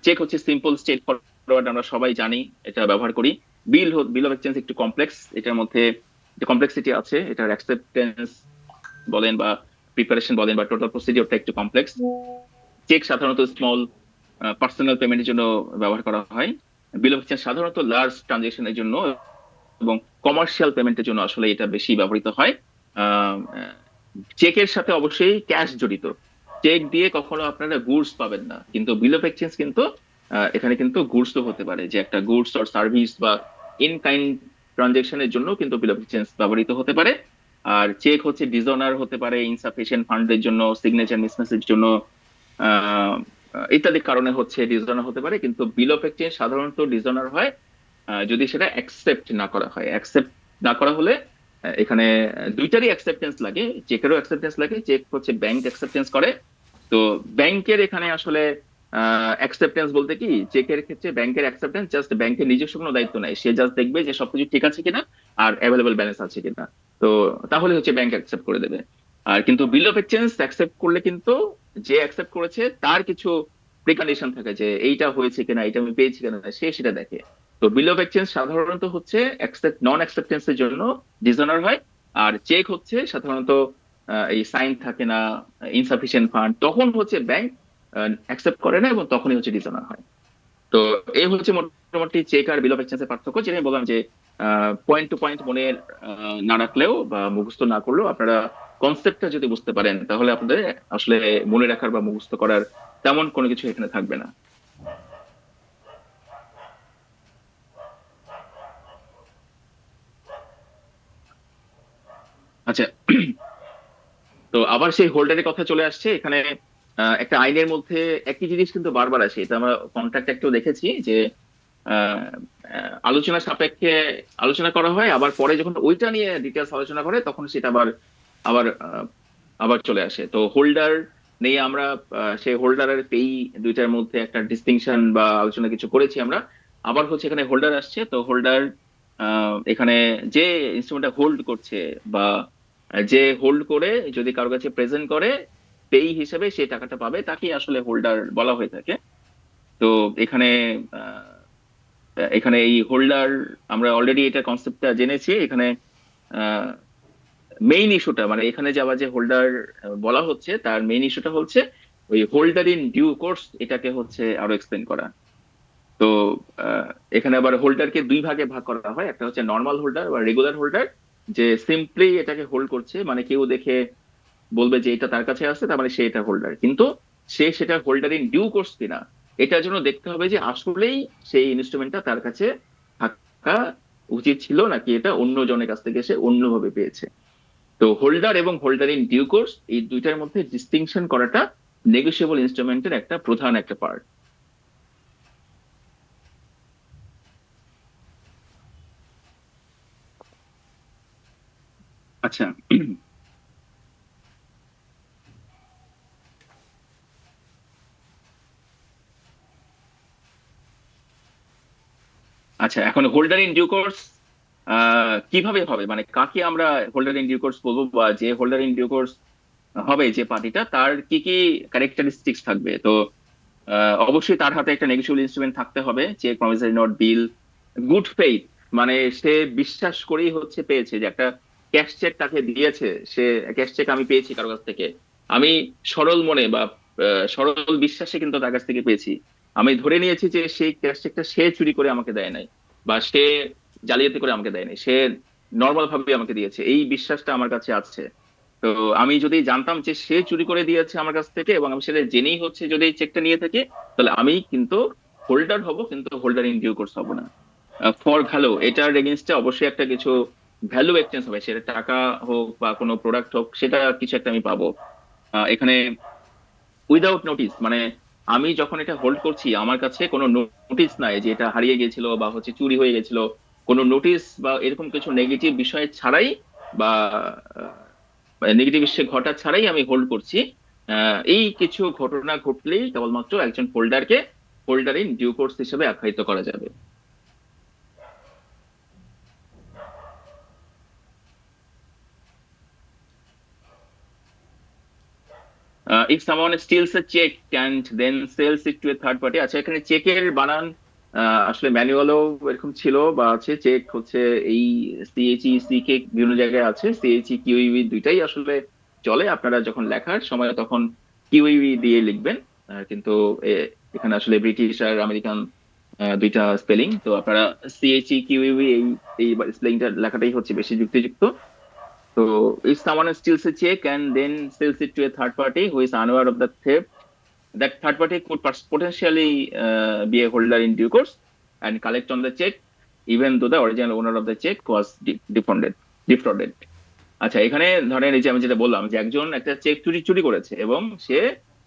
চেক হচ্ছে সিম্পল স্ট্রেট ফরওয়ার্ড, আমরা সবাই জানি, এটা ব্যবহার করি। বিল অফ এক্সচেঞ্জ একটু কমপ্লেক্স, এটার মধ্যে যে কমপ্লেক্সিটি আছে, এটার অ্যাকসেপ্টেন্স বলেন বা প্রিপারেশন বলেন বা টোটাল প্রসিডিওরটা একটু কমপ্লেক্স। চেক সাধারণত স্মল পার্সোনাল পেমেন্টের জন্য ব্যবহার করা হয়, বিল অফ এক্সচেঞ্জ সাধারণত লার্জ ট্রানজেকশনের জন্য এবং কমার্শিয়াল পেমেন্টের জন্য আসলে এটা বেশি ব্যবহৃত হয়। চেকের সাথে অবশ্যই ক্যাশ জড়িত, চেক দিয়ে কখনো আপনারা গুডস পাবেন না, কিন্তু বিল অফ এক্সচেঞ্জ কিন্তু এখানে কিন্তু গুডস তো হতে পারে, যে একটা গুডস অর সার্ভিস বা ইন কাইন্ড ট্রানজেকশনের জন্য কিন্তু বিল অফ এক্সচেঞ্জ ব্যবহৃত হতে পারে। আর চেক হচ্ছে ডিসঅনার হতে পারে, ইনসাফিসিয়েন্ট ফান্ডের জন্য, সিগনেচার মিসম্যাচের জন্য, ইত্যাদি কারণে হচ্ছে ডিসঅনার হতে পারে। কিন্তু বিল অফ এক্সচেঞ্জ সাধারণত ডিসঅনার হয় যদি সেটা অ্যাকসেপ্ট না করা হয়। অ্যাকসেপ্ট না করা হলে এখানে দুইটারই অ্যাকসেপ্টেন্স লাগে, চেকেরও অ্যাকসেপ্টেন্স লাগে, চেক হচ্ছে ব্যাংক অ্যাকসেপ্টেন্স করে। তো ব্যাংকের এখানে আসলে অ্যাকসেপ্টেন্স বলতে কি, চেকের ক্ষেত্রে ব্যাংকের অ্যাকসেপ্টেন্স জাস্ট ব্যাংকের নিজস্ব কোনো দায়িত্ব নাই, সে জাস্ট দেখবে যে সবকিছু ঠিক আছে কিনা আর অ্যাভেলেবল ব্যালেন্স আছে কিনা, তো তাহলে হচ্ছে ব্যাংক অ্যাকসেপ্ট করে দেবে। আর কিন্তু বিল অফ এক্সচেঞ্জ অ্যাকসেপ্ট করলে কিন্তু যে অ্যাকসেপ্ট করেছে তার কিছু প্রিকন্ডিশন থাকে, যে এইটা হয়েছে কিনা, এটা আমি পেয়েছি কিনা, সে সেটা দেখে। তো বিল অফ এক্সচেঞ্জ সাধারণত হচ্ছে নন অ্যাকসেপ্টেন্সের জন্য ডিসঅনার হয়, আর চেক হচ্ছে সাধারণত এই সাইন থাকে না, ইনসাফিসিয়েন্ট ফান্ড, তখন হচ্ছে ব্যাংক অ্যাকসেপ্ট করে না এবং তখনই হচ্ছে ডিসঅনার হয়। তো এই হচ্ছে মোটামুটি চেক আর বিল অফ এক্সচেঞ্জের পার্থক্য, যেটা আমি বললাম যে পয়েন্ট টু পয়েন্ট মনে না রাখলেও বা মুখস্থ না করলেও আপনারা কনসেপ্টটা যদি বুঝতে পারেন তাহলে আপনাদের আসলে মনে রাখার বা মুখস্থ করার তেমন কোনো কিছু এখানে থাকবে না। আচ্ছা, তো আবার সেই হোল্ডারের কথা চলে আসছে এখানে। একটা আইনের মধ্যে একই জিনিস কিন্তু বারবার আসে, এটা আমরা কন্ট্রাক্ট একটাও দেখেছি যে আহ, আলোচনা সাপেক্ষে আলোচনা করা হয়, আবার পরে যখন ওইটা নিয়ে ডিটেলস আলোচনা করে তখন সেটা আবার আবার আবার চলে আসে। তো হোল্ডার নিয়ে আমরা সেই হোল্ডার আর পেই দুইটার মধ্যে একটা ডিস্টিংশন বা আলোচনা কিছু করেছি আমরা। আবার হচ্ছে এখানে হোল্ডার আসছে, তো হোল্ডার এখানে যে ইনস্ট্রুমেন্টটা হোল্ড করছে বা যে হোল্ড করে যদি কারোর কাছে প্রেজেন্ট করে পেই হিসেবে সে টাকাটা পাবে, তাকে আসলে হোল্ডার বলা হয়ে থাকে। তো এখানে এখানে এই হোল্ডার আমরা অলরেডি এটা কনসেপ্টটা জেনেছি। এখানে মেইন ইস্যুটা মানে এখানে যাওয়া যে হোল্ডার বলা হচ্ছে তার মেইন ইস্যুটা হচ্ছে ওই হোল্ডার ইন ডিউ কোর্স, এটাকে হচ্ছে আরো এক্সপ্লেন করা। তো আহ, এখানে আবার হোল্ডারকে দুই ভাগে ভাগ করা হয়, একটা হচ্ছে নর্মাল হোল্ডার বা রেগুলার হোল্ডার, যে সিম্পলি এটাকে হোল্ড করছে, মানে কেউ দেখে বলবে যে এটা তার কাছে আছে তার মানে সে এটা হোল্ডার, কিন্তু সে সেটা হোল্ডার ইন ডিউ কোর্স কিনা এটার জন্য দেখতে হবে যে আসলেই সেই ইনস্ট্রুমেন্টটা তার কাছে থাকা উচিত ছিল নাকি এটা অন্য জনের কাছ থেকে সে অন্যভাবে পেয়েছে। তো হোল্ডার এবং হোল্ডার ইন ডিউ কোর্স এই দুইটার মধ্যে ডিস্টিংশন করাটা নেগোশিয়েবল ইনস্ট্রুমেন্টের একটা প্রধান একটা পার্ট। আচ্ছা, আচ্ছা এখন হোল্ডার ইন ডিউ কোর্স কিভাবে হবে, মানে কাকে আমরা হোল্ডার ইন ডিউ কোর্স বলবো, বা যে হোল্ডার ইন ডিউ কোর্স হবে যে পার্টিটা তার কি কি ক্যারেক্টারিস্টিক্স থাকবে। তো অবশ্যই তার হাতে একটা নেগোশিয়েবল ইনস্ট্রুমেন্ট থাকতে হবে, চেক, প্রমিসরি নোট, বিল, গুড ফেইথ, মানে সে বিশ্বাস করেই হচ্ছে পেয়েছে, যে একটা ক্যাশ চেক তাকে দিয়েছে, সে ক্যাশ চেক আমি পেয়েছি কারো কাছ থেকে, আমি সরল মনে বা সরল বিশ্বাসে কিন্তু তার কাছ থেকে পেয়েছি, আমি ধরে নিয়েছি যে সেই ক্যাশ চেকটা সে চুরি করে আমাকে দেয় নাই, বা সে জালিয়াতি করে আমাকে দেয় নাই, সে নর্মাল ভাবে আমাকে দিয়েছে, এই বিশ্বাসটা আমার কাছে আছে। তো আমি যদি জানতাম যে সে চুরি করে দিয়েছে আমার কাছ থেকে এবং আমি সেটা জেনেই হচ্ছে যদি এই চেকটা নিয়ে থাকি, তাহলে আমি কিন্তু হোল্ডার হব, কিন্তু হোল্ডার ইন ডিউ কোর্স হব না। ফর ভ্যালু এটার এগেনস্টে অবশ্যই একটা কিছু ভ্যালু এক্সচেঞ্জ হবে, সেটা টাকা হোক বা কোনো প্রোডাক্ট হোক, সেটা কিছু একটা আমি পাবো। এখানে উইদাউট নোটিস, মানে আমি যখন এটা হোল্ড করছি আমার কাছে কোনো নোটিস নাই যে এটা হারিয়ে গেছিল বা হচ্ছে চুরি হয়ে গেছিল, কোনো নোটিস বা এরকম কিছু নেগেটিভ বিষয় ছাড়াই বা নেগেটিভ বিষয় ঘটা ছাড়াই আমি হোল্ড করছি। এই কিছু ঘটনা ঘটলেই কেবলমাত্র একজন হোল্ডারকে হোল্ডার ইন ডিউ কোর্স হিসেবে আখ্যায়িত করা যাবে। If someone steals a cheque and then sells it to a third party, আচ্ছা এখানে চেকের বানান আসলে ম্যানুয়ালও এরকম ছিল বা আছে, চেক হচ্ছে এই সিএইচই সিকে বিভিন্ন জায়গায় আছে, সিএইচই কিউইবি দুইটাই আসলে চলে, আপনারা যখন লেখার সময় তখন কিউইবি দিয়ে লিখবেন। কিন্তু এখানে আসলে ব্রিটিশ আর আমেরিকান দুইটা স্পেলিং, তো আপনারা সিএইচই কিউইবি এই এই স্পেলিংটা লেখাটাই হচ্ছে বেশি যুক্তিযুক্ত। So if someone steals a check and then sells it to a third party who is unaware of the theft, that third party could potentially be a holder in due course and collect on the check, even though the original owner of the check was defrauded. আচ্ছা এখানে ধরেন এই যে আমি যেটা বললাম যে একজন একটা চেক চুরি করেছে এবং সে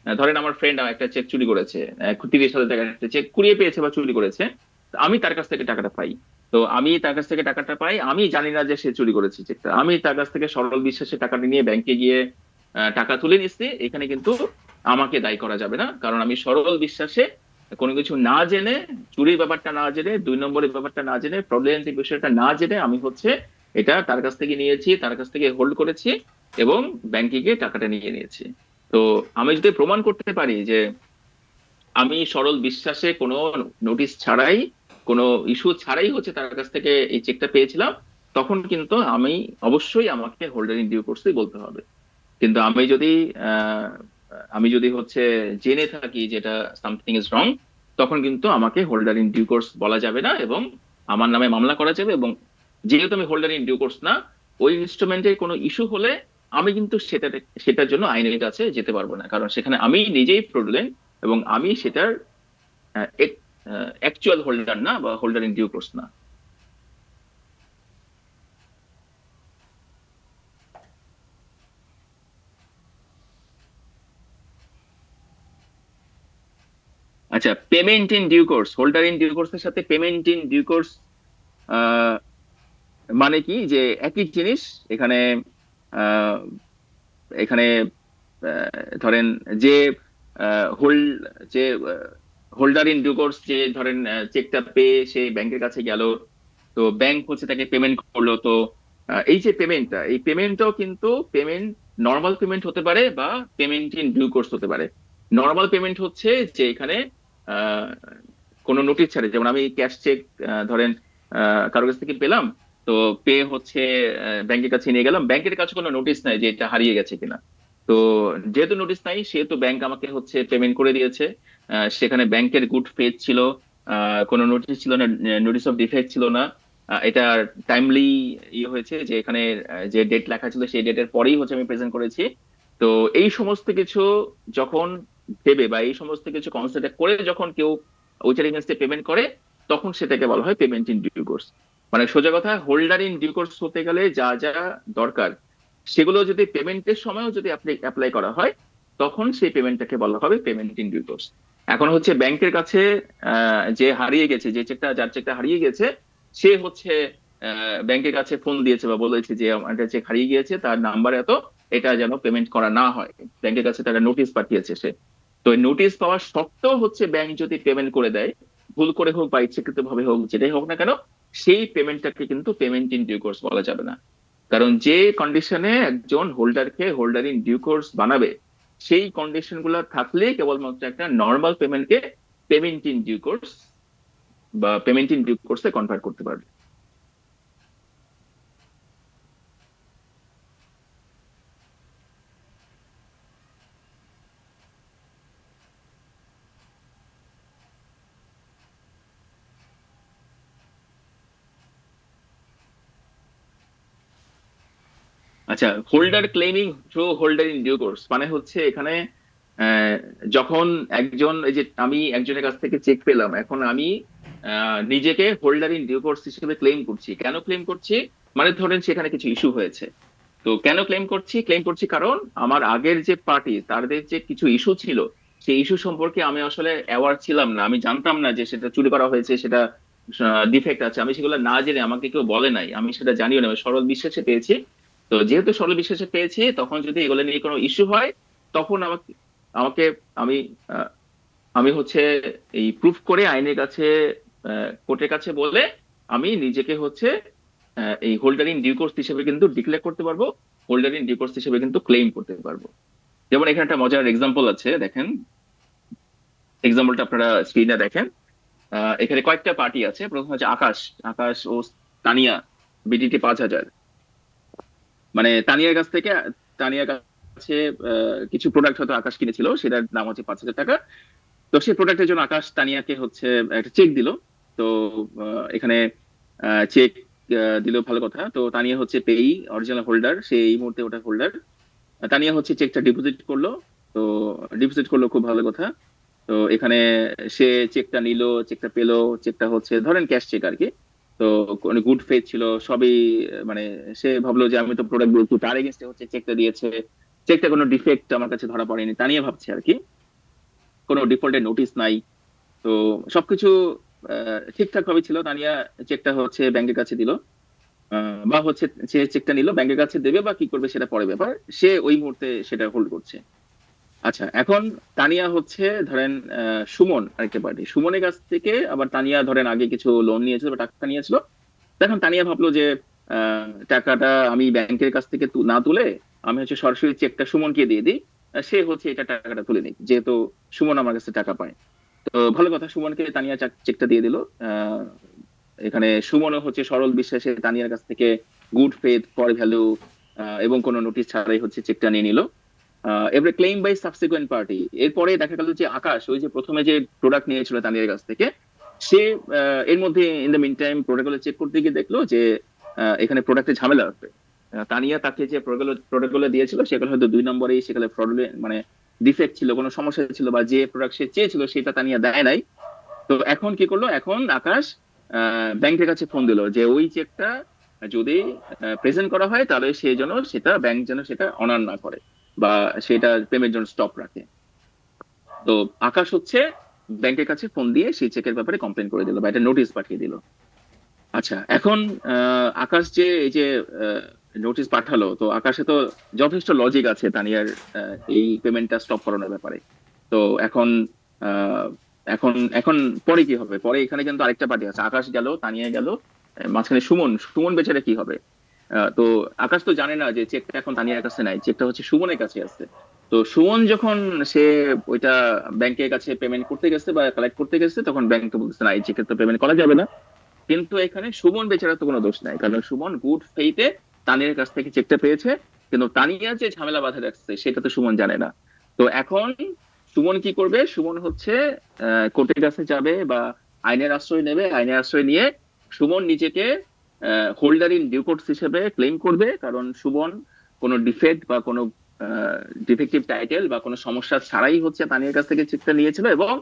ধরেন আমার ফ্রেন্ড একটা চেক চুরি করেছে, 30,000 টাকার একটা চেক কুড়িয়ে পেয়েছে বা চুরি করেছে, তো আমি তার কাছ থেকে টাকাটা পাই। তো আমি তার কাছ থেকে টাকাটা পাই, আমি জানি না যে সে চুরি করেছে চেকটা, আমি তার কাছ থেকে সরল বিশ্বাসে টাকাটা নিয়ে ব্যাংকে গিয়ে টাকা তুলে নিচ্ছি, এখানে কিন্তু আমাকে দায়ী করা যাবে না, কারণ আমি সরল বিশ্বাসে কোনো কিছু না জেনে, চুরির ব্যাপারটা না জেনে, 2 নম্বরের ব্যাপারটা না জেনে, ফ্রডুলেন্ট বিষয়টা না জেনে আমি হচ্ছে এটা তার কাছ থেকে নিয়েছি, তার কাছ থেকে হোল্ড করেছি এবং ব্যাংকে গিয়ে টাকাটা নিয়ে নিয়েছি। তো আমি যদি প্রমাণ করতে পারি যে আমি সরল বিশ্বাসে কোনো নোটিশ ছাড়াই, কোনো ইস্যু ছাড়াই হচ্ছে তার কাছ থেকে এই চেকটা পেয়েছিলাম, তখন কিন্তু আমি অবশ্যই আমাকে হোল্ডার ইন ডিউ কোর্সই বলতে হবে। কিন্তু আহ, আমি যদি হচ্ছে জেনে থাকি যেটা সামথিং ইজ রং, তখন কিন্তু আমাকে হোল্ডার ইন ডিউ কোর্স বলা যাবে না এবং আমার নামে মামলা করা যাবে, এবং যেহেতু আমি হোল্ডার ইন ডিউ কোর্স না, ওই ইনস্ট্রুমেন্টের কোনো ইস্যু হলে আমি কিন্তু সেটার জন্য আইনের কাছে যেতে পারবো না, কারণ সেখানে আমি নিজেই ফ্রডুলেন্ট এবং আমি সেটার অ্যাকচুয়াল হোল্ডার না বা হোল্ডার ইন ডিউ কোর্স না। আচ্ছা payment in due course, holder in due কোর্সের সাথে পেমেন্ট ইন ডিউ কোর্স মানে কি, যে একই জিনিস। এখানে আহ, এখানে ধরেন যে হোল্ড যে হোল্ডার ইন ডিউ কোর্স, যে ধরেন চেকটা পেয়ে সে ব্যাংকের কাছে গেল, তো ব্যাংক হচ্ছে তাকে পেমেন্ট করলো, তো এই যে পেমেন্টটা, এই পেমেন্টটাও কিন্তু পেমেন্ট নর্মাল পেমেন্ট হতে পারে বা পেমেন্ট ইন ডিউ কোর্স হতে পারে। নর্মাল পেমেন্ট হচ্ছে যে এখানে আহ, কোনো নোটিশ ছাড়ে, যেমন আমি ক্যাশ চেক ধরেন কারো কাছ থেকে পেলাম, তো পেয়ে হচ্ছে ব্যাংকের কাছে নিয়ে গেলাম, ব্যাংকের কাছে কোনো নোটিশ নাই যে এটা হারিয়ে গেছে কিনা। তো যেহেতু নোটিশ নাই, সেহেতু ব্যাংক আমাকে হচ্ছে পেমেন্ট করে দিয়েছে। সেখানে ব্যাংকের গুড ফেথ ছিল, কোনো নোটিশ ছিল না, নোটিশ অফ ডিফেক্ট ছিল না। এটা টাইমলি ইয়ে হয়েছে যে এখানে যে ডেট লেখা ছিল সেই ডেটের পরেই হচ্ছে আমি প্রেজেন্ট করেছি। তো এই সমস্ত কিছু যখন ভেবে বা এই সমস্ত কিছু কনসিডার করে যখন কেউ ওইটার এগেনস্টে পেমেন্ট করে, তখন সেটাকে বলা হয় পেমেন্ট ইন ডিউ কোর্স। মানে সোজা কথা, হোল্ডার ইন ডিউ কোর্স হতে গেলে যা যা দরকার সেগুলো যদি পেমেন্টের সময়ও যদি অ্যাপ্লাই করা হয়, তখন সেই পেমেন্টটাকে বলা হবে পেমেন্ট ইন ডিউ কোর্স। এখন হচ্ছে ব্যাংকের কাছে যে হারিয়ে গেছে, যে চেকটা, যার চেকটা হারিয়ে গেছে, সে হচ্ছে ব্যাংকের কাছে ফোন দিয়েছে বা বলেছে যে আমার চেক হারিয়ে গিয়েছে, তার নাম্বার এত, এটা যেন পেমেন্ট করা না হয়। ব্যাংকের কাছে তারা নোটিশ পাঠিয়েছে সে। তো নোটিশ পাওয়ার সত্ত্বেও হচ্ছে ব্যাংক যদি পেমেন্ট করে দেয়, ভুল করে হোক বা ইচ্ছাকৃত ভাবে হোক, যেটাই হোক না কেন, সেই পেমেন্টটাকে কিন্তু পেমেন্ট ইন ডিউ কোর্স বলা যাবে না। কারণ যে কন্ডিশনে একজন হোল্ডারকে হোল্ডার ইন ডিউ কোর্স বানাবে, সেই কন্ডিশন গুলো থাকলে কেবলমাত্র একটা নর্মাল পেমেন্টকে পেমেন্ট ইন ডিউ কোর্স বা পেমেন্ট ইন ডিউ কোর্সে কনভার্ট করতে পারবে। আচ্ছা, holder claiming through holder in due course মানে হচ্ছে এখানে আহ, যখন একজন, এই যে আমি একজনের কাছ থেকে চেক পেলাম, এখন আমি নিজেকে হোল্ডার ইন ডিউ কোর্স হিসেবে ক্লেম করছি। কেন ক্লেম করছি? মানে ধরেন সেখানে কিছু ইস্যু হয়েছে। তো কেন ক্লেম করছি? ক্লেম করছি কারণ আমার আগের যে পার্টি, তাদের যে কিছু ইস্যু ছিল, সেই ইস্যু সম্পর্কে আমি আসলে অ্যাওয়ার ছিলাম না, আমি জানতাম না যে সেটা চুরি করা হয়েছে, সেটা ডিফেক্ট আছে। আমি সেগুলো না জেনে, আমাকে কেউ বলে নাই, আমি সেটা জানিও না, আমি সরল বিশ্বাসে পেয়েছি। তো যেহেতু সরল বিশ্বাসে পেয়েছি, তখন যদি এগুলো নিয়ে কোনো ইস্যু হয়, তখন আমাকে আমাকে আমি আহ, আমি হচ্ছে এই প্রুফ করে আইনের কাছে, কোর্টের কাছে বলে আমি নিজেকে হচ্ছে এই হোল্ডার ইন ডিউ কোর্স হিসেবে কিন্তু ডিক্লেয়ার করতে পারবো, হোল্ডার ইন ডিউ কোর্স হিসেবে কিন্তু ক্লেম করতে পারবো। যেমন এখানে একটা মজার এক্সাম্পল আছে, দেখেন এক্সাম্পলটা আপনারা স্ক্রিনে দেখেন। এখানে কয়েকটা পার্টি আছে। প্রথম হচ্ছে আকাশ, আকাশ ও তানিয়া, বিডিটি 5,000। মানে তানিয়ার কাছ থেকে, তানিয়ার কাছে কিছু প্রোডাক্ট হয়তো আকাশ কিনেছিল, সেটার দাম হচ্ছে 5,000 টাকা। তো সেই প্রোডাক্টের জন্য আকাশ তানিয়াকে হচ্ছে একটা চেক দিল। তো এখানে চেক দিল, ভালো কথা। তো তানিয়া হচ্ছে পেই, অরিজিনাল হোল্ডার, সে এই মুহূর্তে ওটা হোল্ডার। তানিয়া হচ্ছে চেকটা ডিপোজিট করলো। তো ডিপোজিট করলো, খুব ভালো কথা। তো এখানে সে চেকটা নিল, চেকটা পেলো, চেকটা হচ্ছে ধরেন ক্যাশ চেক আর কি। তো গুড ফেথ ছিল সবই। মানে সে ভাবলো যে আমি তো প্রোডাক্ট বলছি, তার এগেনস্টে হচ্ছে চেকটা দিয়েছে, চেকটা কোনো ডিফেক্ট আমার কাছে ধরা পড়েনি, তানিয়া ভাবছে আর কি, কোনো ডিফল্টের নোটিশ নাই। তো সবকিছু ঠিকঠাক ভাবে ছিল। তানিয়া চেকটা হচ্ছে ব্যাংকের কাছে দিল, বা হচ্ছে সে চেকটা নিল, ব্যাংকের কাছে দেবে বা কি করবে সেটা পরে ব্যাপার, সে ওই মুহূর্তে সেটা হোল্ড করছে। আচ্ছা, এখন তানিয়া হচ্ছে ধরেন সুমন আরেকটা পার্টি, সুমনের কাছ থেকে আবার তানিয়া ধরেন আগে কিছু লোন নিয়েছিল বা টাকা নিয়েছিল। তখন তানিয়া ভাবলো যে টাকাটা আমি ব্যাংকের কাছ থেকে না তুলে আমি হচ্ছে সরাসরি চেকটা সুমনকে দিয়ে দিই, সে হচ্ছে এটা টাকাটা তুলে নিক, যেহেতু সুমন আমার কাছে টাকা পায়। তো ভালো কথা, সুমনকে তানিয়া চেকটা দিয়ে দিল। আহ, এখানে সুমনও হচ্ছে সরল বিশ্বাসে তানিয়ার কাছ থেকে গুড ফেথ ফর ভ্যালু এবং কোনো নোটিশ ছাড়াই হচ্ছে চেকটা নিয়ে নিল। এবারে ক্লেম বাই সাবসিকুয়েন্ট পার্টি, এরপরে দেখা গেল যে আকাশ ওই যে প্রথমে যে প্রোডাক্ট নিয়েছিল তানিয়ার কাছ থেকে, সে এর মধ্যে ইন দ্য মিন টাইম প্রোডাক্টগুলো চেক করতে গিয়ে দেখলো যে এখানে প্রোডাক্টে ঝামেলা আছে। তানিয়া তাকে যে প্রোডাক্টগুলো দিয়েছিল সেগুলো হয়তো 2 নম্বরেই, সেগুলো ফ্রডুলেন্ট মানে ডিফেক্ট ছিল, কোনো সমস্যা ছিল, বা যে প্রোডাক্ট সে চেয়েছিল সেটা তানিয়া দেয় নাই। তো এখন কি করলো, এখন আকাশ ব্যাংকের কাছে ফোন দিল যে ওই চেকটা যদি প্রেজেন্ট করা হয়, তাহলে সে যেন সেটা, ব্যাংক যেন সেটা অনার না করে বা সেটা পেমেন্ট যেন স্টপ রাখে। তো আকাশ হচ্ছে ব্যাংকের কাছে ফোন দিয়ে সেই চেকের ব্যাপারে কমপ্লেন করে দিল বা একটা নোটিশ পাঠিয়ে দিল। আচ্ছা, এখন আকাশ যে এই যে নোটিশ পাঠালো, তো আকাশে তো যথেষ্ট লজিক আছে তানিয়ার এই পেমেন্টটা স্টপ করানোর ব্যাপারে। তো এখন আহ, এখন এখন পরে কি হবে? পরে এখানে কিন্তু আরেকটা পার্টি আছে, আকাশ গেল, তানিয়া গেল, মাঝখানে সুমন, সুমন বেচারা কি হবে? তো আকাশ তো জানে না যে চেকটা এখন তানিয়ার কাছে নাই, চেকটা হচ্ছে সুমনের কাছে আছে। তো সুমন যখন সে ওইটা ব্যাংকের কাছে পেমেন্ট করতে গেছে বা কালেক্ট করতে গেছে, তখন ব্যাংক তো বলতেছে না, এই চেকের তো পেমেন্ট করা যাবে না। কিন্তু এখানে সুমন বেচারা তো কোনো দোষ নাই, কারণ সুমন গুড ফেইথে তানিয়ার কাছ থেকে চেকটা পেয়েছে, কিন্তু তানিয়া যে ঝামেলা বাঁধা রাখছে সেটা তো সুমন জানে না। তো এখন সুমন কি করবে? সুমন হচ্ছে কোর্টের কাছে যাবে বা আইনের আশ্রয় নেবে। আইনের আশ্রয় নিয়ে সুমন নিজেকে হোল্ডার ইন ডিউ কোর্স হিসেবে ক্লেম করবে, কারণ সুমন কোনো ডিফেক্ট বা কোনো ডিফেক্টিভ টাইটেল বা কোনো সমস্যা ছাড়াই হচ্ছে তানিয়ার কাছ থেকে চেকটা নিয়েছিল, এবং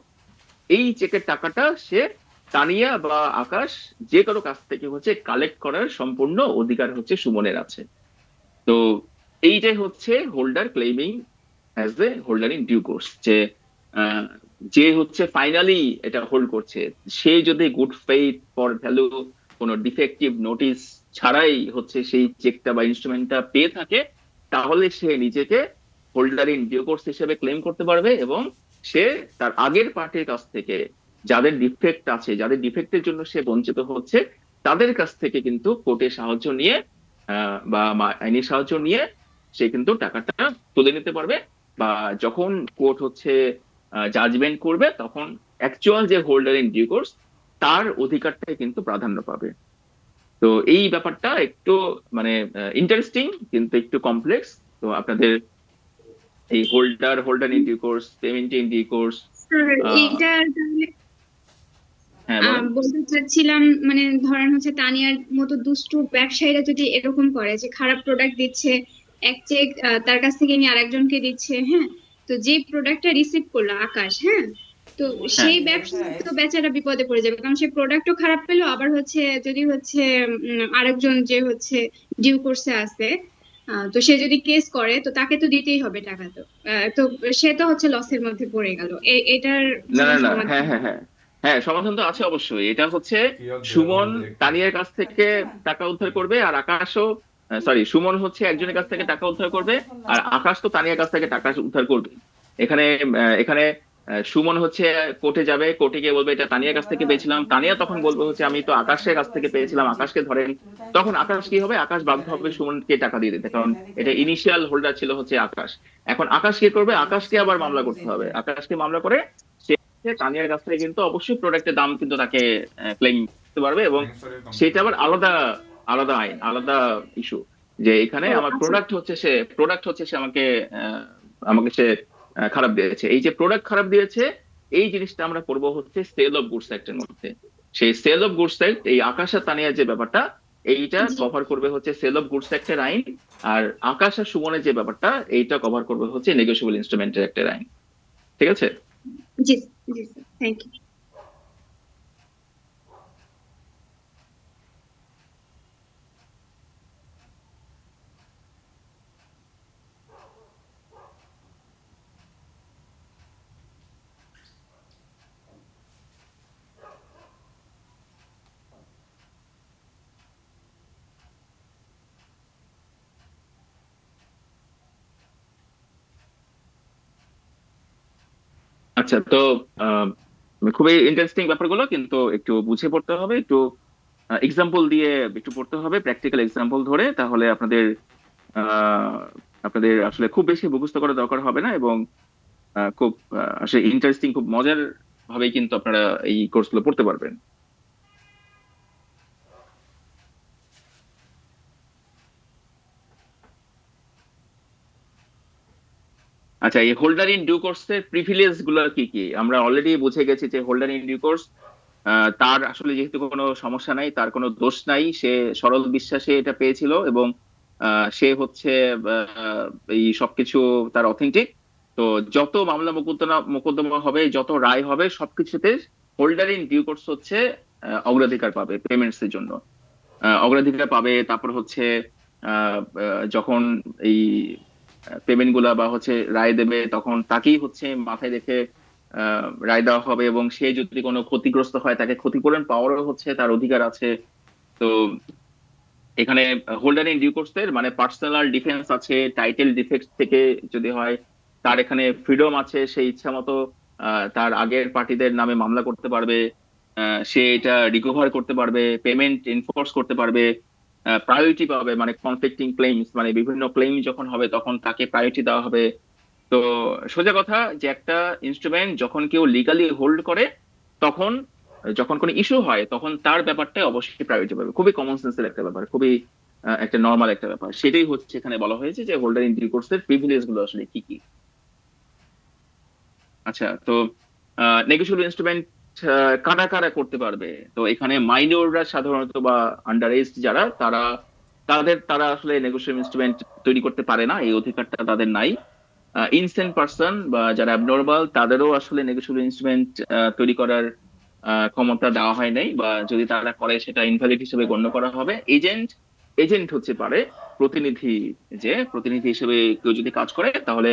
এই চেকের টাকাটা সে তানিয়া বা আকাশ যে কারো কাছ থেকে হচ্ছে কালেক্ট করার সম্পূর্ণ অধিকার হচ্ছে সুমনের আছে। তো এইটাই হচ্ছে holder claiming as a holder in due course, যে আহ, যে হচ্ছে ফাইনালি এটা হোল্ড করছে, সে যদি গুড ফেইথ ফর ভ্যালু কোনো ডিফেক্টিভ নোটিস ছাড়াই হচ্ছে সেই চেকটা বা ইনস্ট্রুমেন্টটা পেয়ে থাকে, তাহলে সে নিজেকে হোল্ডার ইন ডিউ কোর্স হিসেবে ক্লেম করতে পারবে, এবং সে তার আগের পার্টির কাছ থেকে যাদের ডিফেক্ট আছে, যাদের ডিফেক্টের জন্য সে বঞ্চিত হচ্ছে, তাদের কাছ থেকে কিন্তু কোর্টের সাহায্য নিয়ে বা আইনি সাহায্য নিয়ে সে কিন্তু টাকাটা তুলে নিতে পারবে। বা যখন কোর্ট হচ্ছে জাজমেন্ট করবে, তখন অ্যাকচুয়াল যে হোল্ডার ইন ডিউ কোর্স তার অধিকারটাই কিন্তু প্রাধান্য পাবে। তো এই ব্যাপারটা একটু মানে ইন্টারেস্টিং, কিন্তু একটু কমপ্লেক্স। তো আপনাদের এই holder in due course, payment in due course, sir এইটা তাহলে হ্যাঁ বলেন। বলতে চাচ্ছিলাম, মানে ধরেন হচ্ছে তানিয়ার মতো দুষ্টু ব্যবসায়ীরা যদি এরকম করে যে খারাপ প্রোডাক্ট দিচ্ছে, এক চেক তার কাছ থেকে নিয়ে আরেকজনকে দিচ্ছে, হ্যাঁ, তো যে প্রোডাক্টটা রিসিভ করলো আকাশ, হ্যাঁ, তো হ্যাঁ সেই ব্যবসায়ী তো বেচারা বিপদে পড়ে যাবে, কারণ সেই প্রোডাক্টও খারাপ পেলো, আবার হচ্ছে যদি হচ্ছে আরেকজন যে হচ্ছে ডিউ কোর্সে আছে, তো সে যদি কেস করে তো তাকে তো দিতেই হবে টাকা। তো তো সে তো হচ্ছে লসের মধ্যে পড়ে গেল। এটার না কোনো না না, সমাধান? হ্যাঁ হ্যাঁ হ্যাঁ, হ্যাঁ সমাধান তো আছে অবশ্যই। এটা হচ্ছে সুমন তানিয়ার কাছ থেকে টাকা উদ্ধার করবে, আর আকাশও সরি সুমন হচ্ছে একজনের কাছ থেকে টাকা উদ্ধার করবে, আর আকাশ তো তানিয়ার কাছ থেকে টাকা উদ্ধার করবে। এখানে এখানে সুমন হচ্ছে কোর্টে যাবে, কোর্টে গিয়ে বলবে এটা তানিয়ার কাছ থেকে পেয়েছিলাম। তানিয়া তখন বলবে হচ্ছে আমি তো আকাশের কাছ থেকে পেয়েছিলাম, আকাশকে ধরেন। তখন আকাশ কি হবে? আকাশ বাধ্য হবে সুমনকে টাকা দিয়ে দিতে, কারণ এটা ইনিশিয়াল হোল্ডার ছিল হচ্ছে আকাশ। এখন আকাশ কি করবে? আকাশকে আবার মামলা করতে হবে। আকাশকে মামলা করে তানিয়ার কাছ থেকে কিন্তু অবশ্যই প্রোডাক্টের দাম কিন্তু তাকে ক্লেম করতে পারবে, এবং সেটা আবার আলাদা আলাদা আইন, আলাদা ইস্যু, যে এখানে ও আমার আচ্ছা। প্রোডাক্ট হচ্ছে সে আমাকে আমাকে সে খারাপ দিয়েছে। এই যে প্রোডাক্ট খারাপ দিয়েছে, এই জিনিসটা আমরা করবো হচ্ছে সেল অফ গুডস অ্যাক্টের মধ্যে। সেই সেল অফ গুডস অ্যাক্ট, এই আকাশ আর তানিয়ার যে ব্যাপারটা, এইটা জি কভার করবে হচ্ছে সেল অফ গুডস অ্যাক্টের আইন। আর আকাশ আর সুমনের যে ব্যাপারটা, এইটা কভার করবে হচ্ছে নেগোশিয়েবল ইনস্ট্রুমেন্টের একটা আইন। ঠিক আছে? জি জি স্যার, থ্যাংক ইউ। আচ্ছা, তো আহ, খুবই ইন্টারেস্টিং ব্যাপারগুলো, কিন্তু একটু বুঝে পড়তে হবে, একটু এক্সাম্পল দিয়ে একটু পড়তে হবে, প্র্যাকটিক্যাল এক্সাম্পল ধরে, তাহলে আপনাদের আহ, আপনাদের আসলে খুব বেশি মুখস্থ করার দরকার হবে না, এবং খুব আসলে ইন্টারেস্টিং, খুব মজার ভাবেই কিন্তু আপনারা এই কোর্সগুলো পড়তে পারবেন। আচ্ছা, এই হোল্ডার ইন ডিউ কোর্সের প্রিভিলেজ গুলো কি কি আমরা অলরেডি বুঝে গেছি, যে হোল্ডার ইন ডিউ কোর্স তার আসলে যেহেতু কোনো সমস্যা নাই, তার কোনো দোষ নাই, সে সরল বিশ্বাসে এটা পেয়েছিল, এবং সে হচ্ছে আহ, এই সবকিছু তার অথেন্টিক। তো যত মামলা মোকদ্দমা হবে, যত রায় হবে, সবকিছুতে হোল্ডার ইন ডিউ কোর্স হচ্ছে অগ্রাধিকার পাবে পেমেন্টস এর জন্য, অগ্রাধিকার পাবে। তারপর হচ্ছে যখন এই পেমেন্ট গুলা বা হচ্ছে রায় দেবে, তখন তাকেই হচ্ছে মাথায় রেখে রায় দেওয়া হবে, এবং সে যদি কোনো ক্ষতিগ্রস্ত হয় তাকে ক্ষতিপূরণ পাওয়ারও হচ্ছে তার অধিকার আছে। তো এখানে হোল্ডার ইন ডিউ কোর্সের মানে পার্সোনাল ডিফেন্স আছে, টাইটেল ডিফেক্ট থেকে যদি হয়, তার এখানে ফ্রিডম আছে, সে ইচ্ছা মতো তার আগের পার্টিদের নামে মামলা করতে পারবে, সে এটা রিকভার করতে পারবে, পেমেন্ট এনফোর্স করতে পারবে, প্রায়োরিটি পাবে, মানে কনফ্লিক্টিং ক্লেইমস, মানে বিভিন্ন ক্লেইম যখন হবে তখন তাকে প্রায়োরিটি দেওয়া হবে। তো সোজা কথা, যে একটা ইনস্ট্রুমেন্ট যখন কেউ লিগালি হোল্ড করে, তখন যখন কোনো ইস্যু হয় তখন তার ব্যাপারটা অবশ্যই প্রায়োরিটি পাবে। খুবই কমন সেন্সের একটা ব্যাপার, খুবই একটা নর্মাল একটা ব্যাপার। সেটাই হচ্ছে এখানে বলা হয়েছে যে হোল্ডার ইন ডিউ কোর্সের প্রিভিলেজ গুলো আসলে কি কি। আচ্ছা, তো নেগোশিয়েবল ইনস্ট্রুমেন্ট কারা কারা করতে পারবে? তো এখানে মাইনররা সাধারণত বা আন্ডার এজ যারা, তারা আসলে নেগোশিয়েবল ইনস্ট্রুমেন্ট তৈরি করতে পারে না, এই অধিকারটা তাদের নাই। ইনসেন্ট পার্সন বা যারা অ্যাবনর্মাল তাদেরও আসলে নেগোশিয়েবল ইনস্ট্রুমেন্ট তৈরি করার ক্ষমতা দেওয়া হয় নাই, বা যদি তারা করে সেটা ইনভ্যালিড হিসেবে গণ্য করা হবে। এজেন্ট এজেন্ট হচ্ছে পারে প্রতিনিধি, যে প্রতিনিধি হিসেবে কেউ যদি কাজ করে তাহলে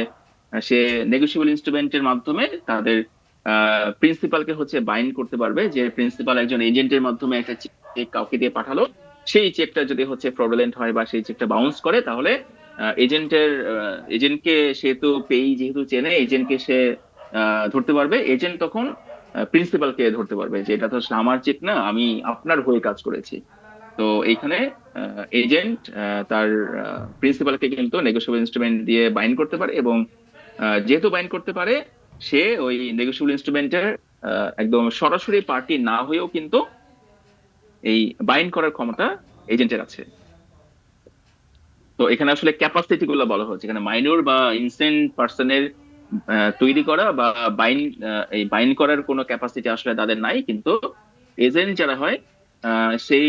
সে নেগোশিয়েবল ইনস্ট্রুমেন্টের মাধ্যমে তাদের প্রিন্সিপালকে হচ্ছে বাইন্ড করতে পারবে। যে প্রিন্সিপাল একজন এজেন্টের মাধ্যমে একটা চেক কাউকে দিয়ে পাঠালো, সেই চেকটা যদি হচ্ছে ফ্রডুলেন্ট হয় বা সেই চেকটা বাউন্স করে, তাহলে এজেন্টকে সে তো পেই যেহেতু চেনে, এজেন্টকে সে ধরতে পারবে। এজেন্ট তখন প্রিন্সিপালকে ধরতে পারবে যে এটা তো আসলে আমার চেক না, আমি আপনার হয়ে কাজ করেছি। তো এইখানে এজেন্ট তার প্রিন্সিপালকে কিন্তু নেগোশিয়েবল ইনস্ট্রুমেন্ট দিয়ে বাইন্ড করতে পারে, এবং যেহেতু বাইন্ড করতে পারে, সে ওই নেগোশিয়েবল ইনস্ট্রুমেন্টের একদম সরাসরি পার্টি না হয়েও কিন্তু এই বাইন্ড করার ক্ষমতা এজেন্টের আছে। তো এখানে আসলে ক্যাপাসিটি গুলো বলা হচ্ছে, এখানে মাইনর বা ইনসেন্ট পার্সনের তৈরি করা বা এই বাইন্ড করার কোনো ক্যাপাসিটি আসলে তাদের নাই, কিন্তু এজেন্ট যারা হয় সেই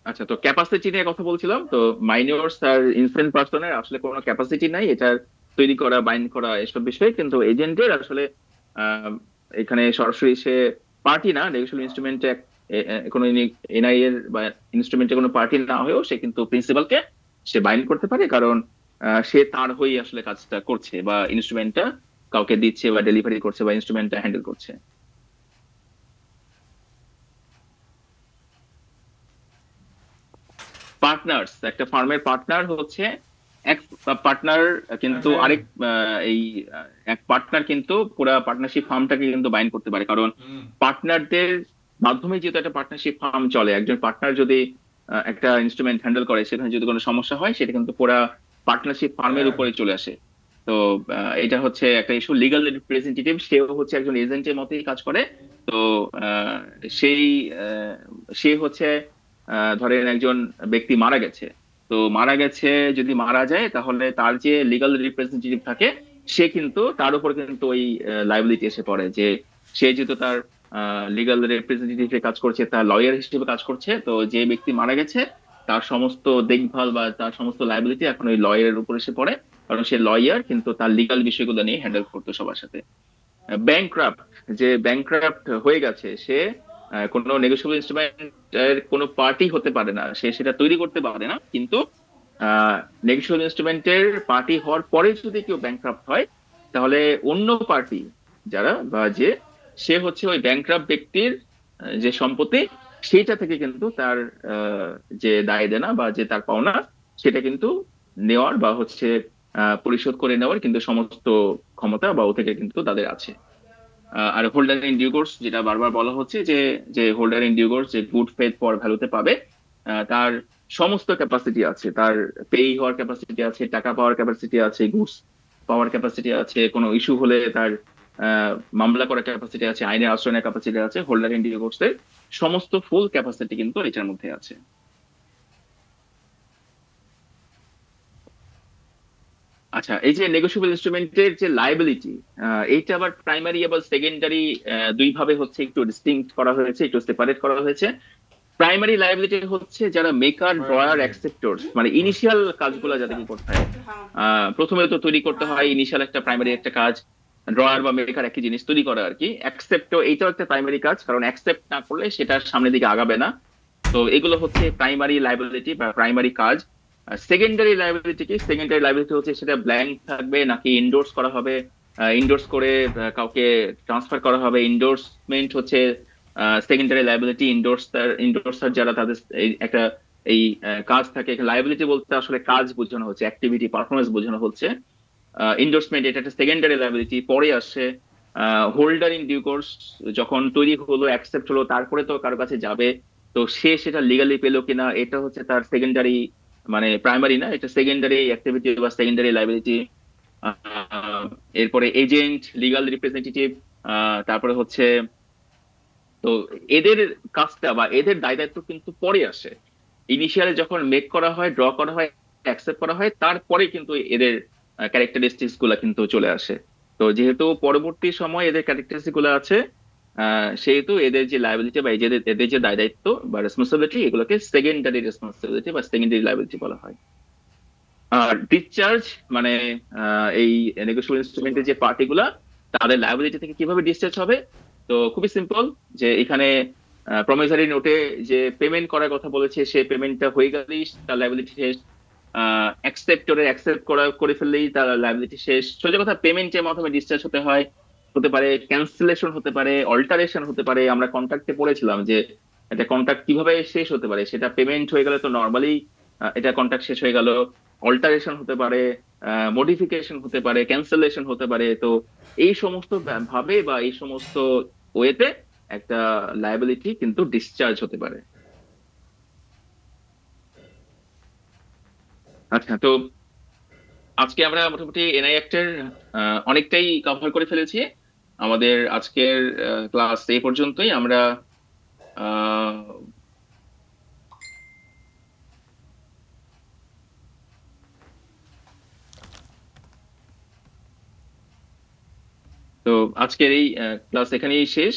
আচ্ছা, তো ক্যাপাসিটি নিয়ে কথা বলছিলাম। তো মাইনরস আর ইনফ্লুয়েন্ট পার্সনের আসলে কোনো ক্যাপাসিটি নাই এটার তৈরি করা, বাইন্ড করা এসব বিষয়ে, কিন্তু এজেন্টের আসলে আহ, এখানে সরাসরি সে পার্টি না, নেগোশিয়েবল ইনস্ট্রুমেন্টে কোনো এনআই এর বা ইনস্ট্রুমেন্টে কোনো পার্টি না হয়েও সে কিন্তু প্রিন্সিপালকে সে বাইন্ড করতে পারে, কারণ সে তার হয়ে আসলে কাজটা করছে, বা ইনস্ট্রুমেন্টটা কাউকে দিচ্ছে বা ডেলিভারি করছে, বা ইনস্ট্রুমেন্টটা হ্যান্ডেল করছে। পার্টনার্স, একটা ফার্মের পার্টনার হচ্ছে এক পার্টনার, কিন্তু আরেক এই এক পার্টনার কিন্তু পুরা পার্টনারশিপ ফার্মটাকে কিন্তু বাইন্ড করতে পারে, কারণ পার্টনারদের মাধ্যমে যেহেতু একটা পার্টনারশিপ ফার্ম চলে, একজন পার্টনার যদি একটা ইনস্ট্রুমেন্ট হ্যান্ডেল করে, সেখানে যদি কোনো সমস্যা হয় সেটা কিন্তু পুরা পার্টনারশিপ ফার্মের উপরে চলে আসে। তো এটা হচ্ছে একটা ইস্যু। লিগাল রিপ্রেজেন্টেটিভ সেও হচ্ছে একজন এজেন্টের মতোই কাজ করে। তো আহ, সেই সে হচ্ছে ধরেন একজন ব্যক্তি মারা গেছে, তো মারা গেছে, যদি মারা যায় তাহলে তার যে লিগাল রিপ্রেজেন্টেটিভ থাকে, সে কিন্তু তার উপর কিন্তু ওই লাইবিলিটি এসে পড়ে, যে সে যেহেতু তার লিগাল রিপ্রেজেন্টেটিভ কাজ করছে, তার লয়ার হিসেবে কাজ করছে, তো যে ব্যক্তি মারা গেছে তার সমস্ত দেখভাল বা তার সমস্ত লাইবিলিটি এখন ওই লয়ারের উপর এসে পড়ে, কারণ সে লয়ার কিন্তু তার লিগাল বিষয়গুলো নিয়ে হ্যান্ডেল করতো সবার সাথে। ব্যাংক্রাফট, যে ব্যাংক্রাফট হয়ে গেছে, সে কোনো নেগোশিয়েবল ইনস্ট্রুমেন্টের কোনো পার্টি হতে পারে না, সে সেটা তৈরি করতে পারে না, কিন্তু নেগোশিয়েবল ইনস্ট্রুমেন্টের পার্টি হওয়ার পরে যদি কেউ ব্যাংক্রাফট হয়, তাহলে অন্য পার্টি যারা বা যে সে হচ্ছে ওই ব্যাংক্রাফট ব্যক্তির যে সম্পত্তি, সেইটা থেকে কিন্তু তার যে দায় দেনা বা যে তার পাওনা, সেটা কিন্তু নেওয়ার বা হচ্ছে পরিশোধ করে নেওয়ার কিন্তু সমস্ত ক্ষমতা বা ও থেকে কিন্তু তাদের আছে। আর হোল্ডার ইন ডিউ কোর্স, যেটা বারবার বলা হচ্ছে যে যে হোল্ডার ইন ডিউ কোর্স যে গুড ফেথ ফর ভ্যালুতে পাবে, তার সমস্ত ক্যাপাসিটি আছে, তার পেই হওয়ার ক্যাপাসিটি আছে, টাকা পাওয়ার ক্যাপাসিটি আছে, গুডস পাওয়ার ক্যাপাসিটি আছে, কোনো ইস্যু হলে তার মামলা করার ক্যাপাসিটি আছে, আইনের আশ্রয় নেওয়ার ক্যাপাসিটি আছে, হোল্ডার ইন ডিউ কোর্সের সমস্ত ফুল ক্যাপাসিটি কিন্তু এটার মধ্যে আছে। আচ্ছা, এই যে নেগোশিয়েবল ইনস্ট্রুমেন্টের যে লায়াবিলিটি, এইটা আবার প্রাইমারি এবং সেকেন্ডারি দুই ভাবে হচ্ছে একটু ডিস্টিংক্ট করা হয়েছে, একটু সেপারেট করা হয়েছে। প্রাইমারি লায়াবিলিটি হচ্ছে যারা মেকার, ড্রয়ার, অ্যাকসেপ্টর, মানে ইনিশিয়াল কাজগুলো যাদেরকে করতে হয়। প্রথমে তো তৈরি করতে হয় ইনিশিয়াল একটা প্রাইমারি একটা কাজ, ড্রয়ার বা মেকার একই জিনিস তৈরি করা আর কি। অ্যাকসেপ্টও এইটাও একটা প্রাইমারি কাজ, কারণ অ্যাকসেপ্ট না করলে সেটা সামনের দিকে আগাবে না। তো এগুলো হচ্ছে প্রাইমারি লায়াবিলিটি বা প্রাইমারি কাজ। সেকেন্ডারি লায়াবিলিটি কি? সেকেন্ডারি লায়াবিলিটি হচ্ছে সেটা ব্ল্যাঙ্ক থাকবে নাকি ইন্ডোর্স করা হবে, ইন্ডোর্স করে কাউকে ট্রান্সফার করা হবে। ইন্ডোর্সমেন্ট হচ্ছে সেকেন্ডারি লায়াবিলিটি। ইন্ডোর্সার যারা তাদের একটা কাজ থাকে। লায়াবিলিটি বলতে আসলে কাজ বোঝানো হচ্ছে, অ্যাক্টিভিটি পারফরমেন্স বোঝানো হচ্ছে। ইন্ডোর্সমেন্ট এটা একটা সেকেন্ডারি লায়াবিলিটি। পরে আসে হোল্ডার ইন ডিউ কোর্স, যখন তৈরি হলো, অ্যাকসেপ্ট হলো, তারপরে তো কারো কাছে যাবে, তো সে সেটা লিগালি পেলো কিনা, এটা হচ্ছে তার সেকেন্ডারি, মানে প্রাইমারি না, এটা সেকেন্ডারি অ্যাক্টিভিটি বা সেকেন্ডারি লায়াবিলিটি। এরপরে এজেন্ট, লিগাল রিপ্রেজেন্টেটিভ, তারপরে হচ্ছে, তো এদের কাজটা বা এদের দায় দায়িত্ব কিন্তু পরে আসে। ইনিশিয়ালি যখন মেক করা হয়, ড্র করা হয়, অ্যাকসেপ্ট করা হয়, তারপরে কিন্তু এদের ক্যারেক্টারিস্টিক্স গুলা কিন্তু চলে আসে। তো যেহেতু পরবর্তী সময় এদের ক্যারেক্টারিস্টিক্স গুলো আছে, সেহেতু এদের যে লায়াবিলিটি বা এদের যে দায় দায়িত্ব বা রেসপন্সিবিলিটি, এগুলোকে সেকেন্ডারি রেসপন্সিবিলিটি বা সেকেন্ডারি লায়াবিলিটি বলা হয়। আর ডিসচার্জ মানে এই নেগোশিয়েবল ইনস্ট্রুমেন্টের যে পার্টিগুলা, তাদের লায়াবিলিটি থেকে কিভাবে ডিসচার্জ হবে? তো খুবই সিম্পল, যে এখানে প্রমিসারি নোটে যে পেমেন্ট করার কথা বলেছে, সে পেমেন্টটা হয়ে গেলেই তার লায়াবিলিটি শেষ। অ্যাকসেপ্টরে অ্যাকসেপ্ট করে ফেললেই তার লায়াবিলিটি শেষ। সোজা কথা, পেমেন্টের মাধ্যমে ডিসচার্জ হতে হয়, হতে পারে ক্যান্সেলেশন, হতে পারে অল্টারেশন, হতে পারে। আমরা কন্ট্রাক্টে পড়েছিলাম যে একটা কন্ট্রাক্ট কিভাবে শেষ হতে পারে, সেটা পেমেন্ট হয়ে গেলে তো নর্মালি এটা কন্ট্রাক্ট শেষ হয়ে গেল। অল্টারেশন হতে পারে, মডিফিকেশন হতে পারে, ক্যান্সেলেশন হতে পারে। তো এই সমস্ত ভাবে বা এই সমস্ত ওয়েতে একটা লায়াবিলিটি কিন্তু ডিসচার্জ হতে পারে। আচ্ছা, তো আজকে আমরা মোটামুটি এনআই অ্যাক্টের অনেকটাই কভার করে ফেলেছি। আমাদের আজকের ক্লাস এই পর্যন্তই। আমরা আহ, তো আজকের এই ক্লাস এখানেই শেষ।